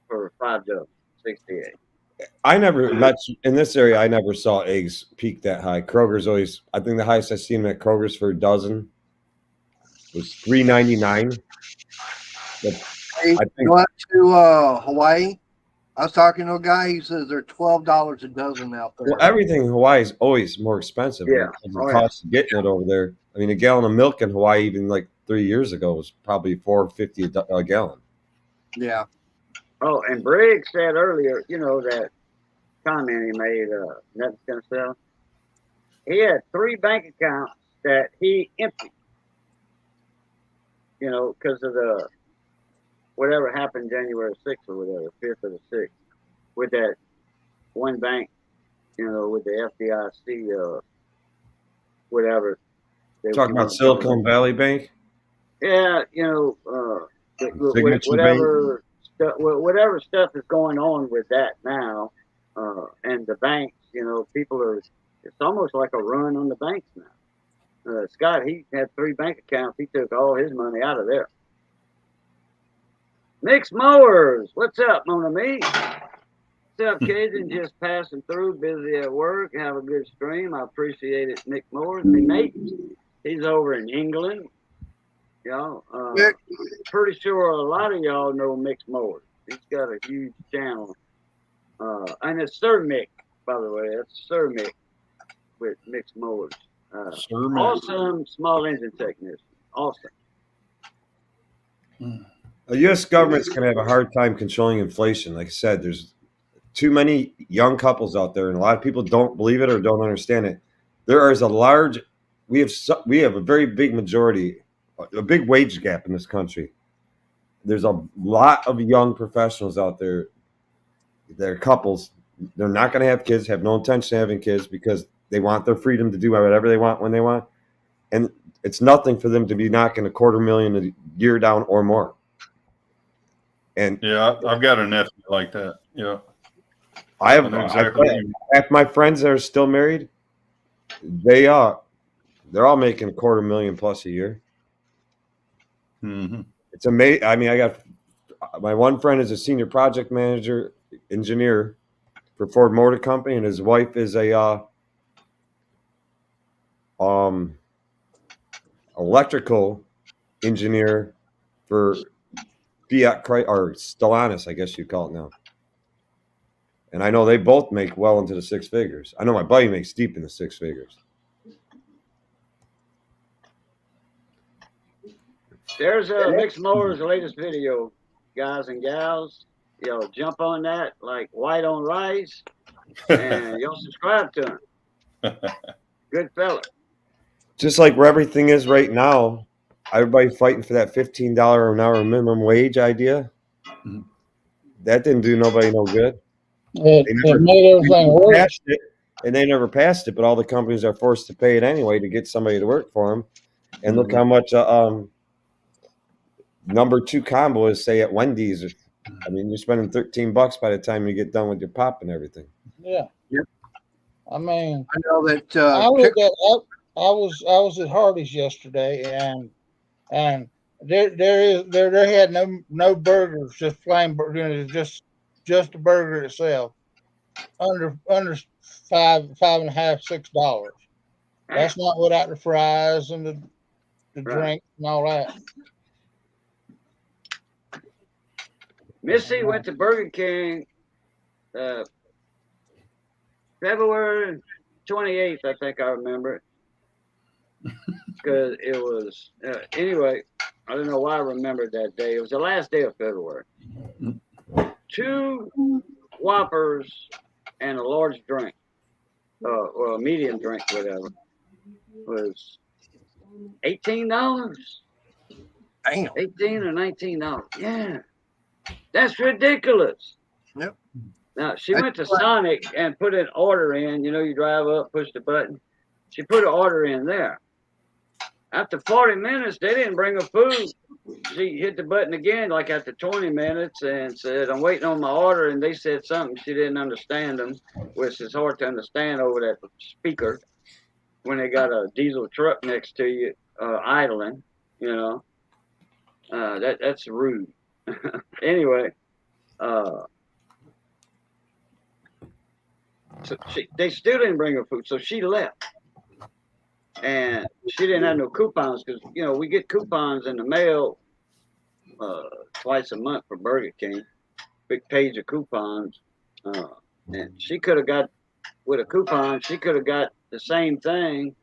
for 5 dozen, 68. I never met in this area. I never saw eggs peak that high. Kroger's always. I think the highest I seen at Kroger's for a dozen was $3.99. Hey, you went to Hawaii? I was talking to a guy. He says they're $12 a dozen out there. Well, everything in Hawaii is always more expensive. Yeah, The cost of getting it over there. I mean, a gallon of milk in Hawaii, even like 3 years ago, was probably $4.50 a gallon. Yeah. Oh, and Briggs said earlier, that comment he made, nothing's going to sell. He had 3 bank accounts that he emptied, because of the whatever happened January 6th or whatever, 5th or the 6th, with that one bank, with the FDIC, whatever. Talking about Silicon Valley Bank? Yeah, whatever stuff is going on with that now, and the banks, people are, it's almost like a run on the banks now. Scott, he had 3 bank accounts. He took all his money out of there. Mixed Mowers, what's up, Mon Ami? What's up, Cajun? Just passing through, busy at work. Have a good stream. I appreciate it, Mixed Mowers. Nate, he's over in England. Pretty sure a lot of y'all know Mixed Mowers. He's got a huge channel. And it's Sir Mick, by the way. That's Sir Mick with Mixed Mowers. Awesome small engine technician. Awesome. The U.S. government's going to have a hard time controlling inflation. Like I said, there's too many young couples out there, and a lot of people don't believe it or don't understand it. there is we have a very big majority, a big wage gap in this country. There's a lot of young professionals out there. They're couples. They're not going to have kids, have no intention of having kids because they want their freedom to do whatever they want when they want. And it's nothing for them to be knocking $250,000 a year down or more. And yeah, I've got a nephew like that. Yeah. I know exactly what you mean. half my friends that are still married, they're all making $250,000 plus a year. Mm-hmm. It's amazing. I mean, I got my one friend is a senior project manager engineer for Ford Motor Company, and his wife is a electrical engineer for Fiat or Stellantis, I guess you call it now. And I know they both make well into the six figures. I know my buddy makes deep in the six figures. There's Mixed Motors' latest video, guys and gals. Jump on that like white on rice, and you'll subscribe to him. Good fella. Just like where everything is right now, everybody fighting for that $15 an hour minimum wage idea. Mhm. That didn't do nobody no good. It made everything worse. And they never passed it, but all the companies are forced to pay it anyway to get somebody to work for them. And look how much number 2 combo is, say, at Wendy's. I mean, you're spending $13 by the time you get done with your pop and everything. Yeah. Yep. I mean, I know that I was at Hardee's yesterday, and there had no burgers, just plain burgers, just the burger itself, under $5.50, $6. That's not without the fries and the drink and all that. Missy went to Burger King February 28th, I think I remember it. Because it was, anyway, I don't know why I remembered that day. It was the last day of February. 2 Whoppers and a large drink, or a medium drink, whatever, was $18. damn. $18 or $19. Yeah. That's ridiculous. Yep. Now, she went to Sonic and put an order in. You drive up, push the button. She put an order in there. After 40 minutes, they didn't bring her food. She hit the button again, like after 20 minutes, and said, I'm waiting on my order. And they said something she didn't understand them, which is hard to understand over that speaker when they got a diesel truck next to you idling, That's rude. Anyway, so they still didn't bring her food, so she left. And she didn't have no coupons because, we get coupons in the mail twice a month for Burger King. Big page of coupons. And she could have got, with a coupon, she could have got the same thing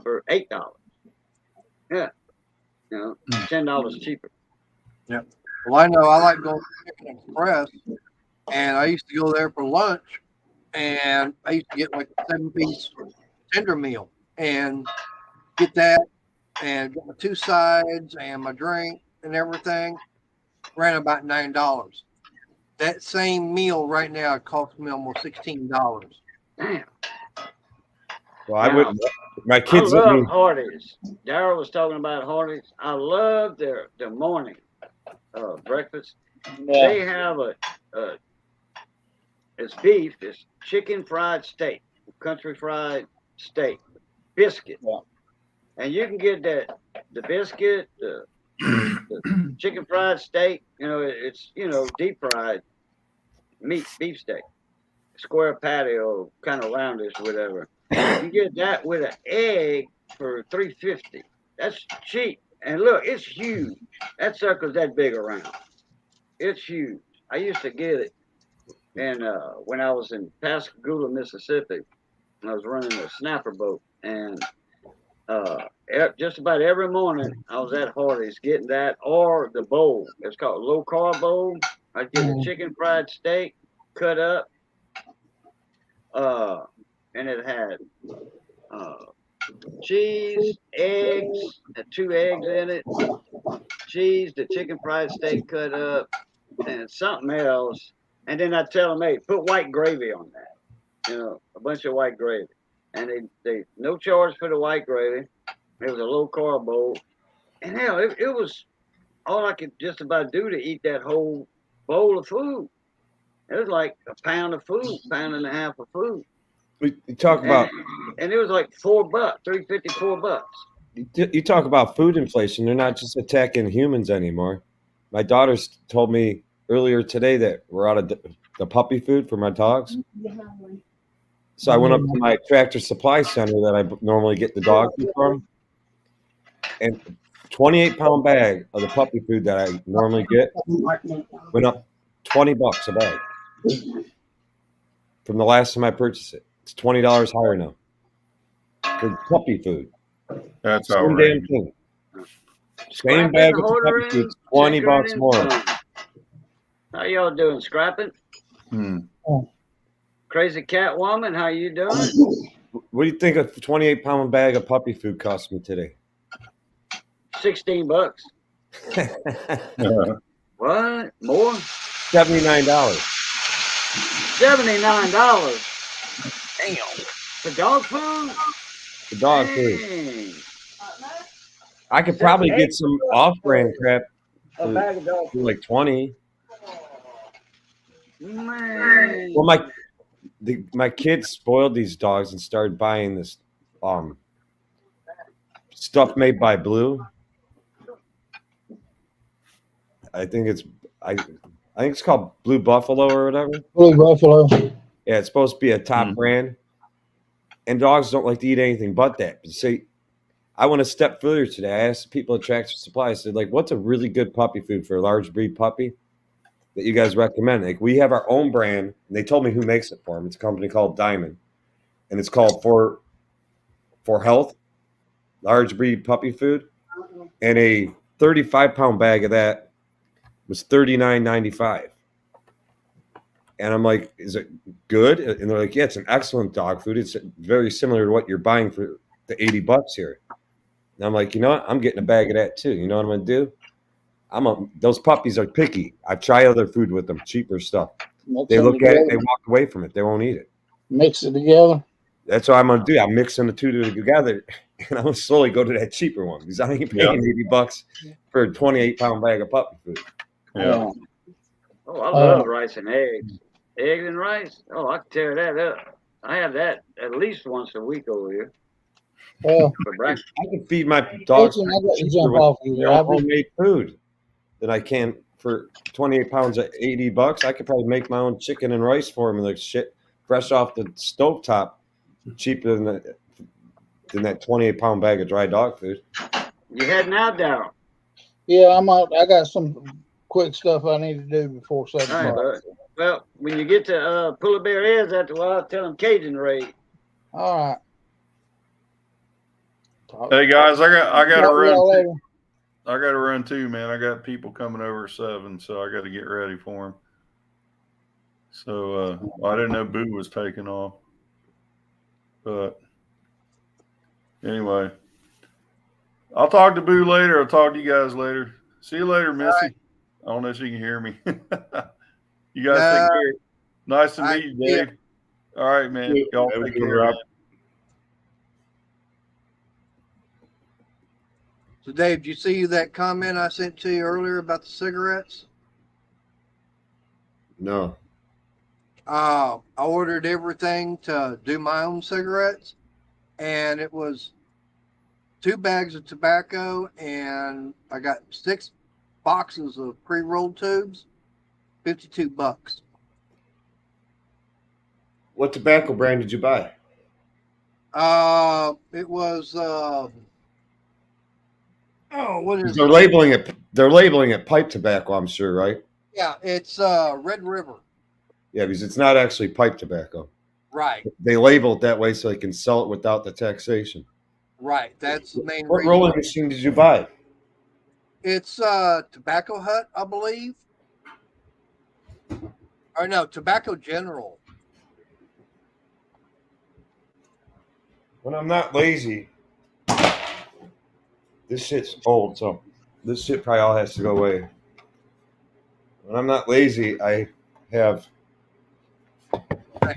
for $8. Yeah. $10 cheaper. Yep. Well, I know I like going to Chicken Express, and I used to go there for lunch, and I used to get like a 7-piece tender meal and get that and get my 2 sides and my drink and everything. Ran about $9. That same meal right now costs me almost $16. Damn. Well, I would. My kids. I love Hardee's. Darryl was talking about Hardee's. I love their morning breakfast. Yeah. They have it's beef, it's chicken fried steak, country fried steak, biscuit. Yeah. And you can get the biscuit, the chicken fried steak, it's deep fried beef steak, square patty or kind of roundish, whatever. You get that with an egg for $3.50. That's cheap. And look, it's huge. That sucker's that big around. It's huge. I used to get it, and when I was in Pascagoula, Mississippi, I was running a snapper boat, and just about every morning I was at Hardee's getting that or the bowl. It's called low carb bowl. I get a chicken fried steak cut up, and it had uh, cheese, eggs, had 2 eggs in it, cheese, the chicken fried steak cut up, and something else. And then I tell them, hey, put white gravy on that. A bunch of white gravy. And they no charge for the white gravy. It was a low carb bowl. And hell, it was all I could just about do to eat that whole bowl of food. It was like a pound of food, pound and a half of food. We talk about, and it was like $4, $3.50, $4. you talk about food inflation. They're not just attacking humans anymore. My daughter's told me earlier today that we're out of the puppy food for my dogs. So I went up to my Tractor Supply Center that I normally get the dog food from, and 28-pound bag of the puppy food that I normally get went up $20 a bag from the last time I purchased it. It's $20 higher now for puppy food. That's Same outrageous. damn thing. Same bag of puppy food, $20 more. How y'all doing? Scrapping? Crazy cat woman, how you doing? What do you think a 28-pound bag of puppy food cost me today? $16. What? More? $79. $79. Damn. For dog food? For dog food. Dang. I could probably get some off-brand crap A bag of dog for food. like 20. Man. Well, my kids spoiled these dogs and started buying this stuff made by Blue. I think it's called Blue Buffalo or whatever. Blue Buffalo. Yeah, it's supposed to be a top brand. And dogs don't like to eat anything but that. But see, I went a step further today. I asked people at Tractor Supply, I said, like, what's a really good puppy food for a large breed puppy that you guys recommend? Like, we have our own brand, and they told me who makes it for them. It's a company called Diamond, and it's called For Health, large breed puppy food, and a 35-pound bag of that was $39.95. And I'm like, is it good? And they're like, yeah, it's an excellent dog food. It's very similar to what you're buying for the $80 here. And I'm like, you know what? I'm getting a bag of that too. You know what I'm going to do? Those puppies are picky. I try other food with them, cheaper stuff. They look at it, they walk away from it. They won't eat it. Mix it together. That's what I'm going to do. I'm mixing the two together, and I'm going to slowly go to that cheaper one because I ain't paying $80 for a 28-pound bag of puppy food. Yeah. Oh, I love rice and eggs. Eggs and rice? Oh, I can tear that up. I have that at least once a week over here. Well, For breakfast. I can feed my dogs I got to cheaper jump with off you, their own Robbie. homemade food than I can for 28 pounds at $80. I could probably make my own chicken and rice for them and like shit fresh off the stovetop, cheaper than that 28-pound bag of dry dog food. You heading out, Daryl? Yeah, I'm out. I got some quick stuff I need to do before 7 All right, o'clock. bud. Well, when you get to Pull a Bear Heads after a while, tell them Cajun raid. All right. Hey guys, I got to Talk to run. y'all later. I got to run too, man. I got people coming over at 7, so I got to get ready for them. So I didn't know Boo was taking off, but anyway, I'll talk to Boo later. I'll talk to you guys later. See you later, Missy. Right. I don't know if she can hear me. You guys take care. Nice to meet you, Dave. All right, man. Y'all take care. Man. So, Dave, did you see that comment I sent to you earlier about the cigarettes? No. I ordered everything to do my own cigarettes, and it was 2 bags of tobacco, and I got 6 boxes of pre-rolled tubes, $52. What tobacco brand did you buy? It was what is They're it? labeling it. They're labeling it pipe tobacco. I'm sure, right? Yeah, it's Red River. Yeah, because it's not actually pipe tobacco. Right, They label it that way so they can sell it without the taxation. right. That's the main What reason. rolling machine did you buy? It's Tobacco Hut, I believe. Or no, Tobacco General. When I'm not lazy, this shit's old, so this shit probably all has to go away. When I'm not lazy, I have Hey,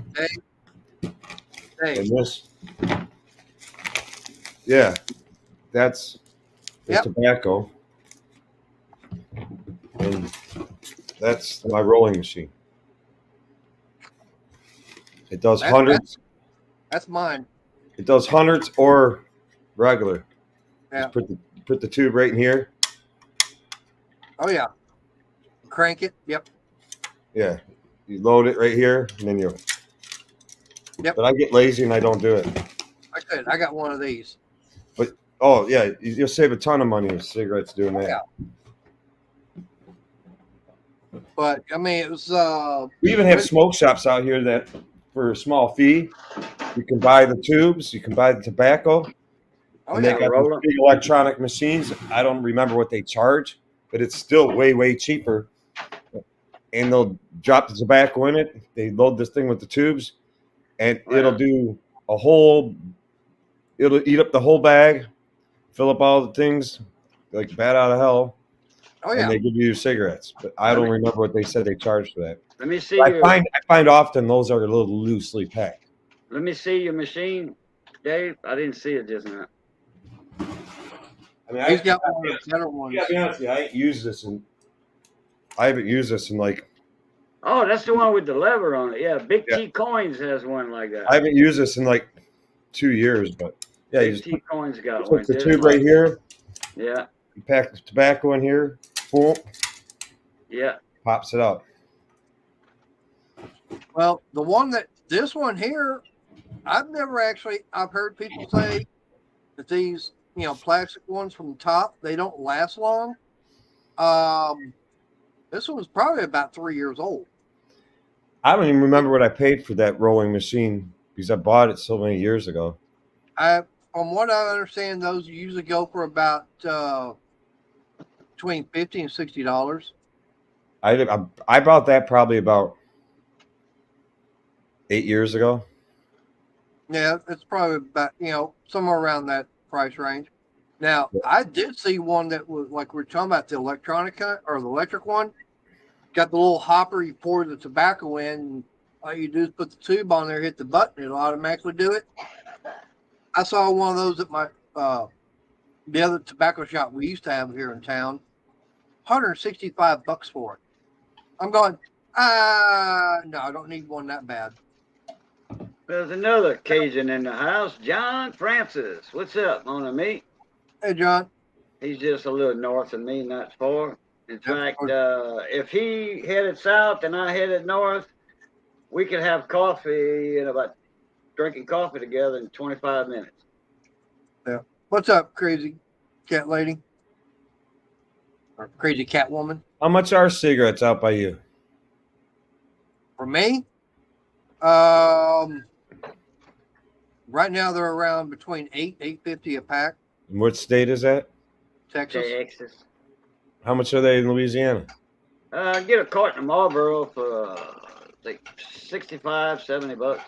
Dave. and this. Yeah, that's the Yep. tobacco, and that's my rolling machine. It does hundreds. That's mine. It does hundreds or regular. Yeah. Just put the tube right in here. Oh yeah. Crank it. Yep. Yeah, you load it right here, and then you. Yep. But I get lazy and I don't do it. I said I got one of these. Oh yeah, you'll save a ton of money with cigarettes doing that. Yeah. But I mean, it was. We even have smoke shops out here that, for a small fee, you can buy the tubes, you can buy the tobacco, Oh and yeah. they got roll these 'em. big electronic machines. I don't remember what they charge, but it's still way cheaper. And they'll drop the tobacco in it. They load this thing with the tubes, and it'll do a whole. It'll eat up the whole bag, fill up all the things, like bat out of hell. Oh yeah. And they give you cigarettes, but I don't remember what they said they charged for that. Let me see I find often those are a little loosely packed. Let me see your machine, Dave. I didn't see it just now. I mean, He's got one of the better ones. Yeah, to be honest with you, I haven't used this in like. Oh, that's the one with the lever on it. Yeah, Big Yeah. T Coins has one like that. I haven't used this in like 2 years, but yeah, you Big just T Coins got put one. the just tube like right here. Yeah, You pack the tobacco in here. Boom, yeah. pops it out. Well, this one here, I've heard people say that these, plastic ones from the top, they don't last long. This one was probably about 3 years old. I don't even remember what I paid for that rolling machine because I bought it so many years ago. From what I understand, those usually go for about between $50 and $60. I bought that probably about 8 years ago. Yeah, it's probably about, somewhere around that price range. Now, I did see one that was like we're talking about, the electronica or the electric one. Got the little hopper, you pour the tobacco in, and all you do is put the tube on there, hit the button, it'll automatically do it. I saw one of those at my the other tobacco shop we used to have here in town. $165 for it. I'm going, no, I don't need one that bad. There's another Cajun in the house, John Francis. What's up, on me? Hey, John. He's just a little north of me, not far. In fact, far. if he headed south and I headed north, we could have coffee in about drinking coffee together in 25 minutes. Yeah. What's up, crazy cat lady? Or crazy cat woman? How much are cigarettes out by you? For me, right now they're around between $8.50 a pack. And what state is that? Texas. Texas. How much are they in Louisiana? Get a carton of Marlboro for like $65-$70.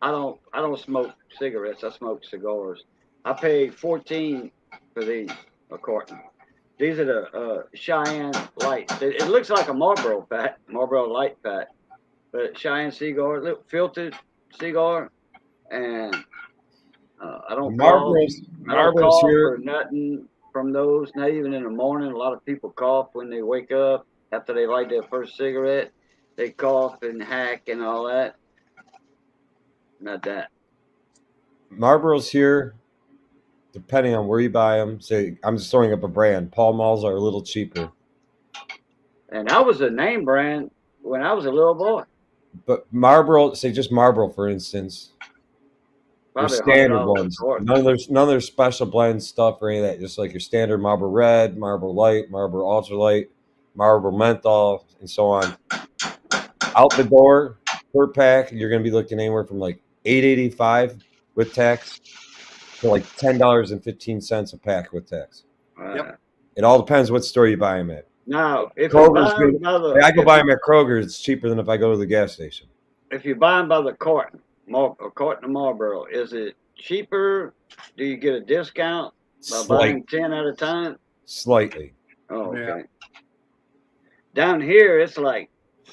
I don't smoke cigarettes. I smoke cigars. I paid $14 for these, a carton. These are the Cheyenne Lights. It looks like a Marlboro pack, Marlboro Light pack, but Cheyenne cigar, little filtered cigar, and I don't Marlboro's cough here. or nothing from those. Not even in the morning. A lot of people cough when they wake up after they light their first cigarette. They cough and hack and all that. Not that. Marlboro's here, depending on where you buy them. Say, I'm just throwing up a brand. Pall Malls are a little cheaper. And I was a name brand when I was a little boy. But Marlboro, say just Marlboro, for instance, they're Probably standard $100 a ones. quart. None of their special blend stuff or any of that. Just like your standard Marlboro Red, Marlboro Light, Marlboro Ultra Light, Marlboro Menthol, and so on. Out the door per pack, you're going to be looking anywhere from like $8.85 with tax to like $10.15 a pack with tax. Yep. It all depends what store you buy them at. Now, if Kroger's you good. buy them I go buy them at Kroger. It's cheaper than if I go to the gas station. if you buy them by the carton, a carton of Marlboro, is it cheaper? Do you get a discount by Slight, buying 10 at a time? slightly. Oh, Yeah. okay. Down here, it's like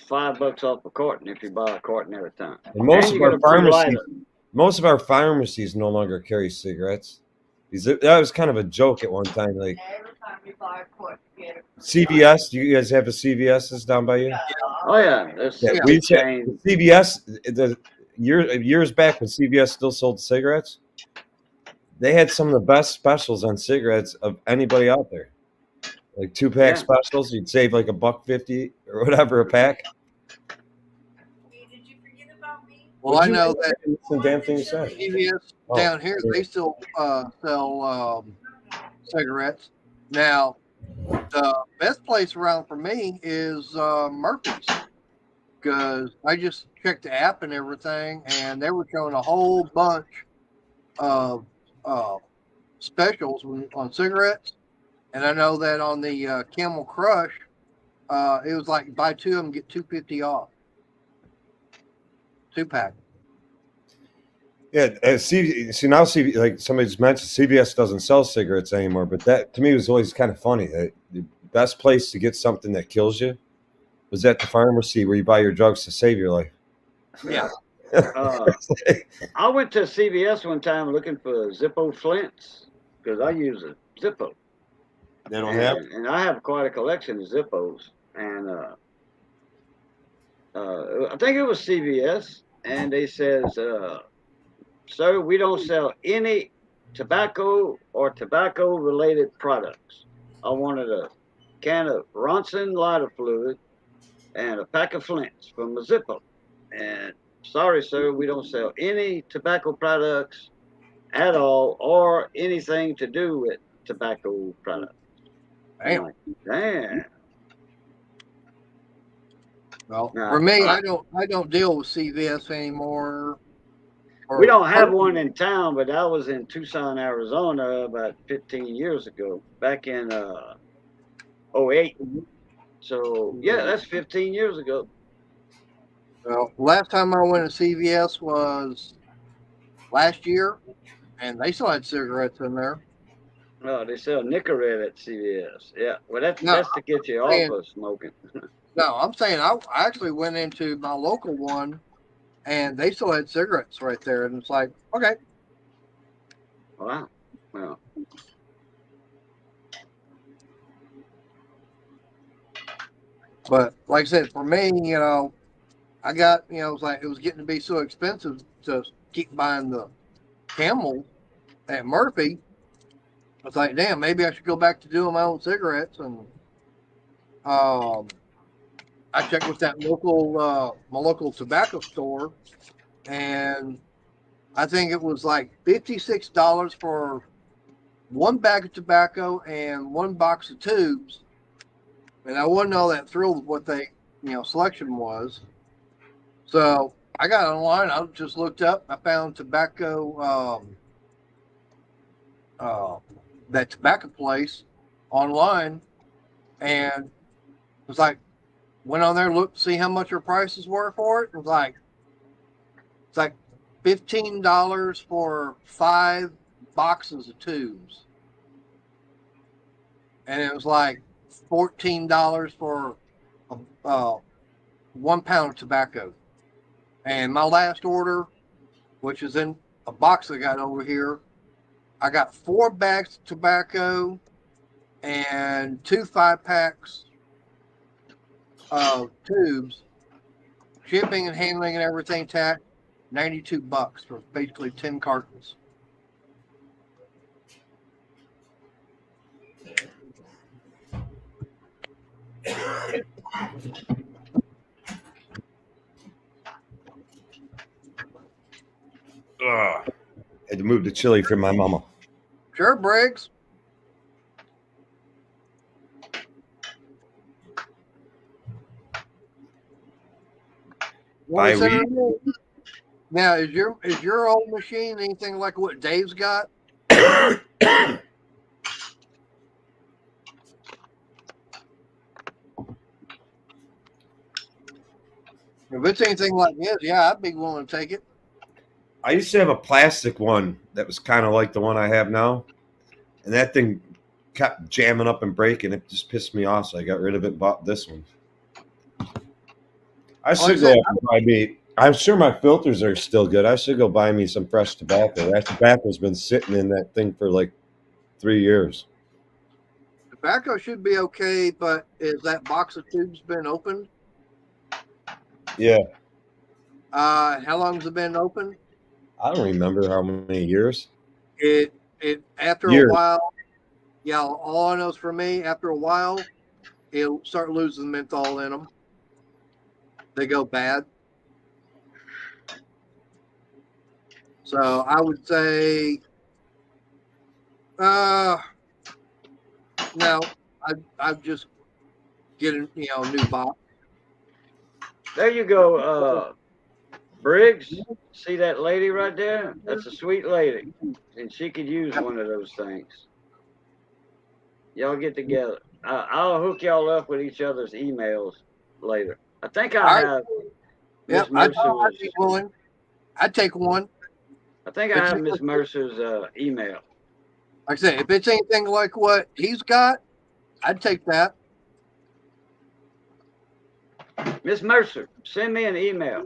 $5 off a carton if you buy a carton at a time. And most And of you our get a free pharmacies, lighter. most of our pharmacies no longer carry cigarettes. That was kind of a joke at one time. Like Every time you buy a quart, you get a CVS, do you guys have the CVS's down by you? Oh, yeah. That's Yeah, a we big used to- chain. CVS, the years back when CVS still sold cigarettes, they had some of the best specials on cigarettes of anybody out there. Like 2-pack Yeah. specials, you'd save like $1.50 or whatever a pack. Did you forget about me? Well, I know that Some damn thing you said. CVS Oh, down here, they still sell cigarettes. Now, the best place around for me is Murphy's, because I just checked the app and everything, and they were showing a whole bunch of specials on cigarettes. And I know that on the Camel Crush, it was like buy two of them, get $2.50 off. 2-pack. Yeah, see now, like somebody just mentioned, CVS doesn't sell cigarettes anymore. But that to me was always kind of funny. The best place to get something that kills was at the pharmacy where you buy your drugs to save your life. Yeah. I went to CVS one time looking for Zippo flints because I use a Zippo. They don't have. And I have quite a collection of Zippos. And I think it was CVS. And they says, sir, we don't sell any tobacco or tobacco-related products. I wanted a can of Ronson lighter fluid and a pack of flints from a Zippo. And sorry, sir, we don't sell any tobacco products at all or anything to do with tobacco products. Damn. I'm like, damn. Well, Nah, for me, I don't deal with CVS anymore. We don't have one in town, but I was in Tucson, Arizona about 15 years ago, back in 08. So, yeah, that's 15 years ago. Well, last time I went to CVS was last year, and they still had cigarettes in there. Oh, they sell Nicorette at CVS. Yeah, well, that's No, to get you off of smoking. No, I'm saying I actually went into my local one, and they still had cigarettes right there, and it's like, okay. Wow. Well, But like I said, for me, I got, it was getting to be so expensive to keep buying the Camel at Murphy. I was like, damn, maybe I should go back to doing my own cigarettes. And I checked with that my local tobacco store, and I think it was like $56 for one bag of tobacco and one box of tubes. And I wasn't all that thrilled with what they, selection was. So I got online. I just looked up. I found tobacco, that tobacco place online, and it was like, went on there, looked, see how much her prices were for it. It was like, it's like $15 for 5 boxes of tubes, and it was like $14 for 1 pound of tobacco. And my last order, which is in a box I got over here, I got 4 bags of tobacco and 2 5-packs of tubes, shipping and handling and everything tax, $92 for basically 10 cartons. Had to move the chili for my mama. Sure, Briggs. Bye, weed. Now, is your old machine anything like what Dave's got? If it's anything like his, yeah, I'd be willing to take it. I used to have a plastic one that was kind of like the one I have now, and that thing kept jamming up and breaking. It just pissed me off, so I got rid of it and bought this one. I should go up and buy me. I'm sure my filters are still good. I should go buy me some fresh tobacco. That tobacco's been sitting in that thing for like 3 years. Tobacco should be okay, but is that box of tubes been opened? Yeah, How long's it been open? I don't remember how many years. It after Years. a while, yeah. All I know is for me, after a while, it'll start losing menthol in them. They go bad. So I would say, no, I've just get a new box. There you go, Briggs. See that lady right there? That's a sweet lady, and she could use one of those things. Y'all get together. I'll hook y'all up with each other's emails later. I think I All right. have Yep, Miss I'd Mercer's. be willing. I'd take one. I think I have Miss Mercer's email. Like I said, if it's anything like what he's got, I'd take that. Miss Mercer, send me an email.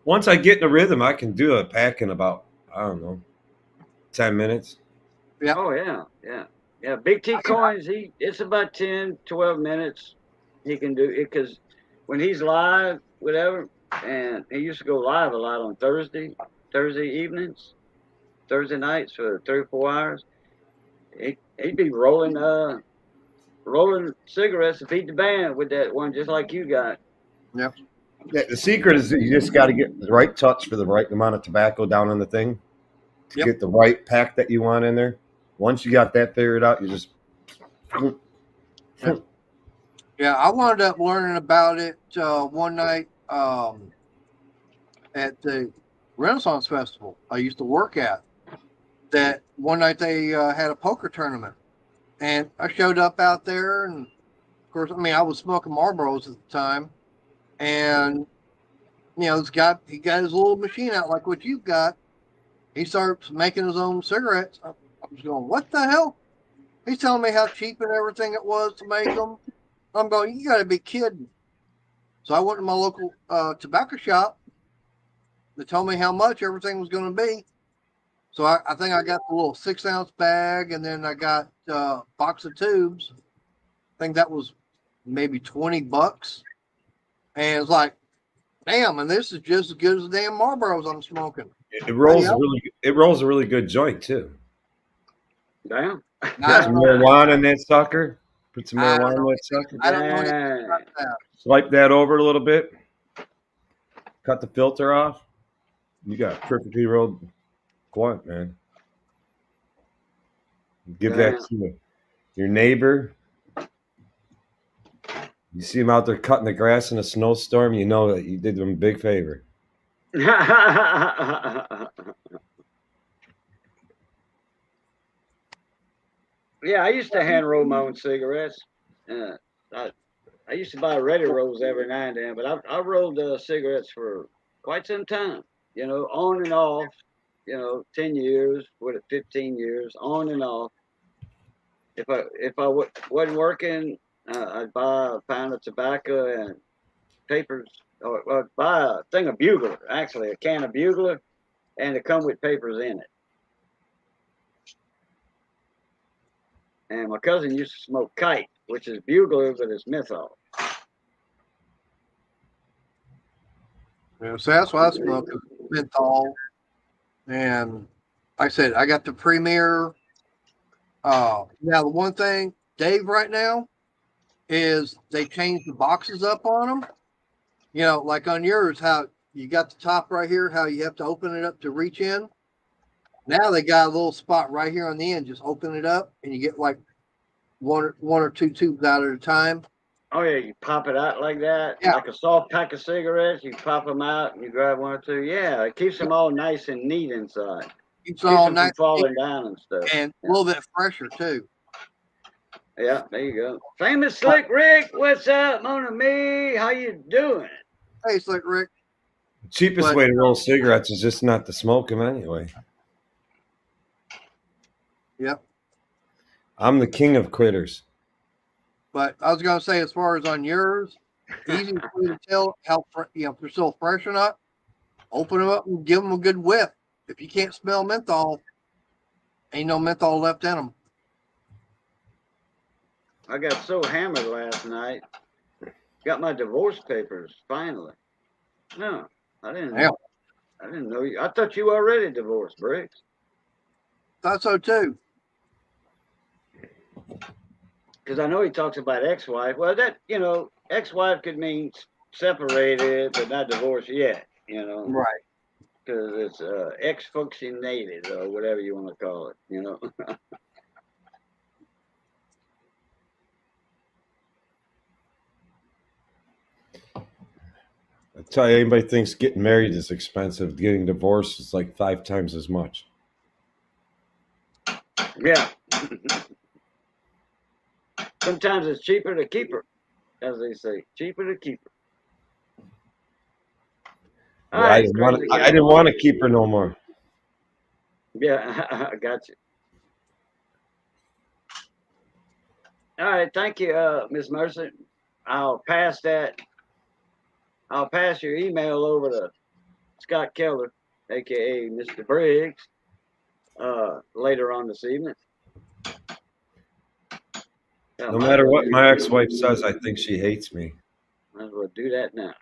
Once I get in the rhythm, I can do a pack in about, I don't know, 10 minutes. Yeah. Oh yeah. Big T Coins, it's about 10, 12 minutes. He can do it because when he's live, whatever, and he used to go live a lot on Thursday evenings, Thursday nights for 3 or 4 hours. He'd be rolling cigarettes to beat the band with that one, just like you got. Yep. Yeah, the secret is that you just got to get the right touch for the right amount of tobacco down on the thing to get the right pack that you want in there. Once you got that figured out, you just. Yeah, I wound up learning about it one night at the Renaissance Festival I used to work at. That one night they had a poker tournament, and I showed up out there, and of course, I was smoking Marlboros at the time, and this guy, he got his little machine out like what you've got. He starts making his own cigarettes. I was going, what the hell? He's telling me how cheap and everything it was to make them. I'm going, you got to be kidding. So I went to my local tobacco shop. They told me how much everything was going to be. So I think I got the little 6-ounce bag, and then I got a box of tubes. I think that was maybe $20. And it's like, damn, and this is just as good as the damn Marlboros I'm smoking. It rolls a really good joint too. Damn. Put some marijuana in that sucker. Put some marijuana in that sucker. I don't know anything about that. Swipe that over a little bit. Cut the filter off. You got a perfectly rolled blunt, man. Give that to your neighbor. You see him out there cutting the grass in a snowstorm, you know that you did them a big favor. Yeah, I used to hand roll my own cigarettes. I used to buy ready rolls every now and then, but I rolled cigarettes for quite some time. On and off. 10 years, 15 years, on and off. If I wasn't working, I'd buy a pound of tobacco and papers, or I'd buy a thing of Bugler, actually a can of Bugler, and it come with papers in it. And my cousin used to smoke Kite, which is Bugler, but it's menthol. Yeah, so that's what I smoke, menthol. And like I said, I got the Premier. Now, the one thing, Dave, right now, is they changed the boxes up on them. Like on yours, how you got the top right here, how you have to open it up to reach in. Now they got a little spot right here on the end. Just open it up, and you get like one or two tubes out at a time. Oh yeah, you pop it out like that, like a soft pack of cigarettes. You pop them out, and you grab one or two. Yeah, it keeps them all nice and neat inside. Keeps them all nice, from falling down and stuff, and a little bit fresher too. Yeah, there you go. Famous Slick Rick, what's up, Mona Me? How you doing? Hey, Slick Rick. Cheapest But- way to roll cigarettes is just not to smoke them anyway. Yep. I'm the king of quitters. But I was going to say, as far as on yours, easy for you to tell how if they're still fresh or not. Open them up and give them a good whiff. If you can't smell menthol, ain't no menthol left in them. I got so hammered last night. Got my divorce papers finally. No, I didn't. Yeah. I didn't know you. I thought you already divorced, Briggs. Thought so too. Because I know he talks about ex-wife. Well, that ex-wife could mean separated, but not divorced yet. Right. Because it's ex-functionated or whatever you want to call it. I tell you, anybody thinks getting married is expensive, getting divorced is like 5 times as much. Yeah. Sometimes it's cheaper to keep her, as they say. Cheaper to keep her. All Yeah, right, I didn't want to keep her no more. Yeah, I got you. All right, thank you, Miss Mercer. I'll pass your email over to Scott Keller, aka Mr. Briggs, later on this evening. No matter what my ex-wife says, I think she hates me. Might as well do that now.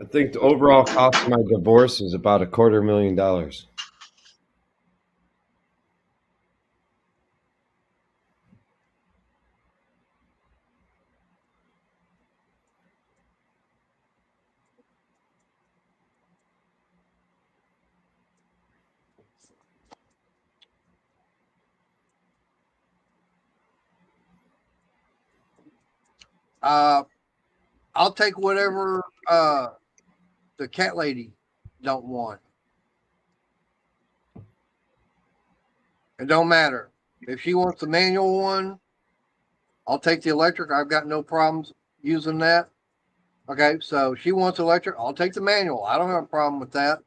I think the overall cost of my divorce is about $250,000. I'll take whatever the cat lady don't want. It don't matter. If she wants the manual one, I'll take the electric. I've got no problems using that. Okay, so she wants electric. I'll take the manual. I don't have a problem with that.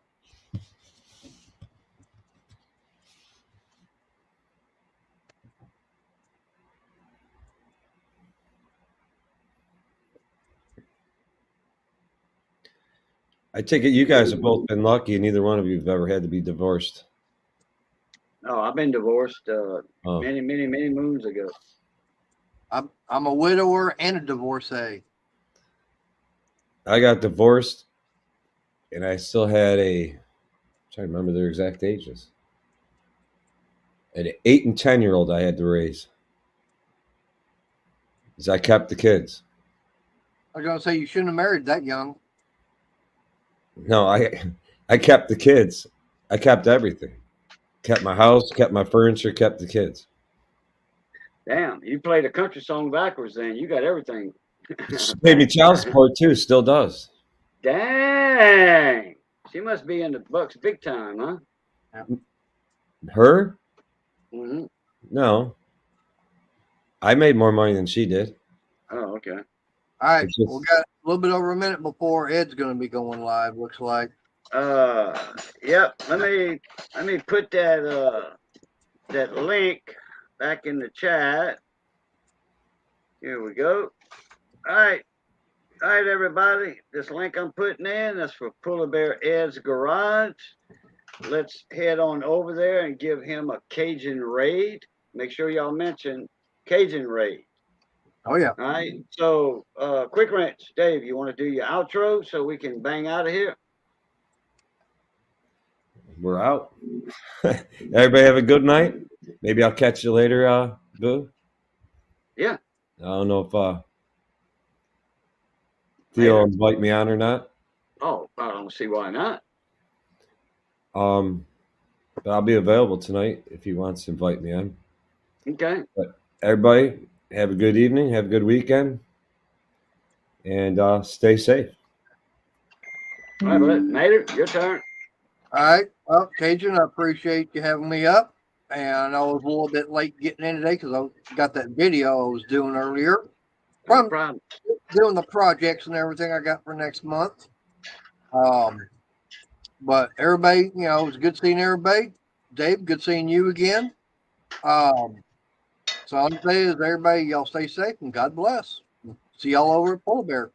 I take it you guys have both been lucky, and neither one of you have ever had to be divorced. Oh, I've been divorced Oh. many moons ago. I'm a widower and a divorcee. I got divorced, and I still had I'm trying to remember their exact ages. An 8 and 10-year-old I had to raise. Because I kept the kids. I was gonna say you shouldn't have married that young. No, I kept the kids. I kept everything. Kept my house, kept my furniture, kept the kids. Damn, you played a country song backwards then. You got everything. She paid me child support too, still does. Dang. She must be in the bucks big time, huh? Her? Mm-hmm. No. I made more money than she did. Oh, okay. All right, It's just- we got a little bit over a minute before Ed's gonna be going live. Looks like. Yep. Let me put that link back in the chat. Here we go. All right, everybody. This link I'm putting in, that's for Polar Bear Ed's Garage. Let's head on over there and give him a Cajun raid. Make sure y'all mention Cajun raid. Oh yeah. All right. So, quick wrench, Dave, you want to do your outro so we can bang out of here? We're out. Everybody have a good night. Maybe I'll catch you later, Boo. Yeah. I don't know if if you'll invite me on or not. Oh, I don't see why not. But I'll be available tonight if he wants to invite me on. Okay. But everybody, have a good evening, have a good weekend, and stay safe. All right, Nader, your turn. All right. Well, Cajun, I appreciate you having me up. And I was a little bit late getting in today because I got that video I was doing earlier. No From problem. doing the projects and everything I got for next month. But everybody, you know, it was good seeing everybody. Dave, good seeing you again. So all I'm saying is everybody, y'all stay safe and God bless. See y'all over at Polar Bear.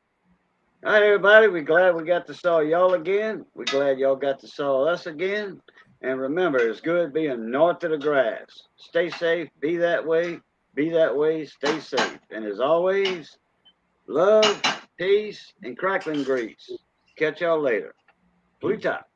All right, everybody. We're glad we got to saw y'all again. We're glad y'all got to saw us again. And remember, it's good being north of the grass. Stay safe. Be that way. Be that way. Stay safe. And as always, love, peace, and crackling grease. Catch y'all later. Blue top.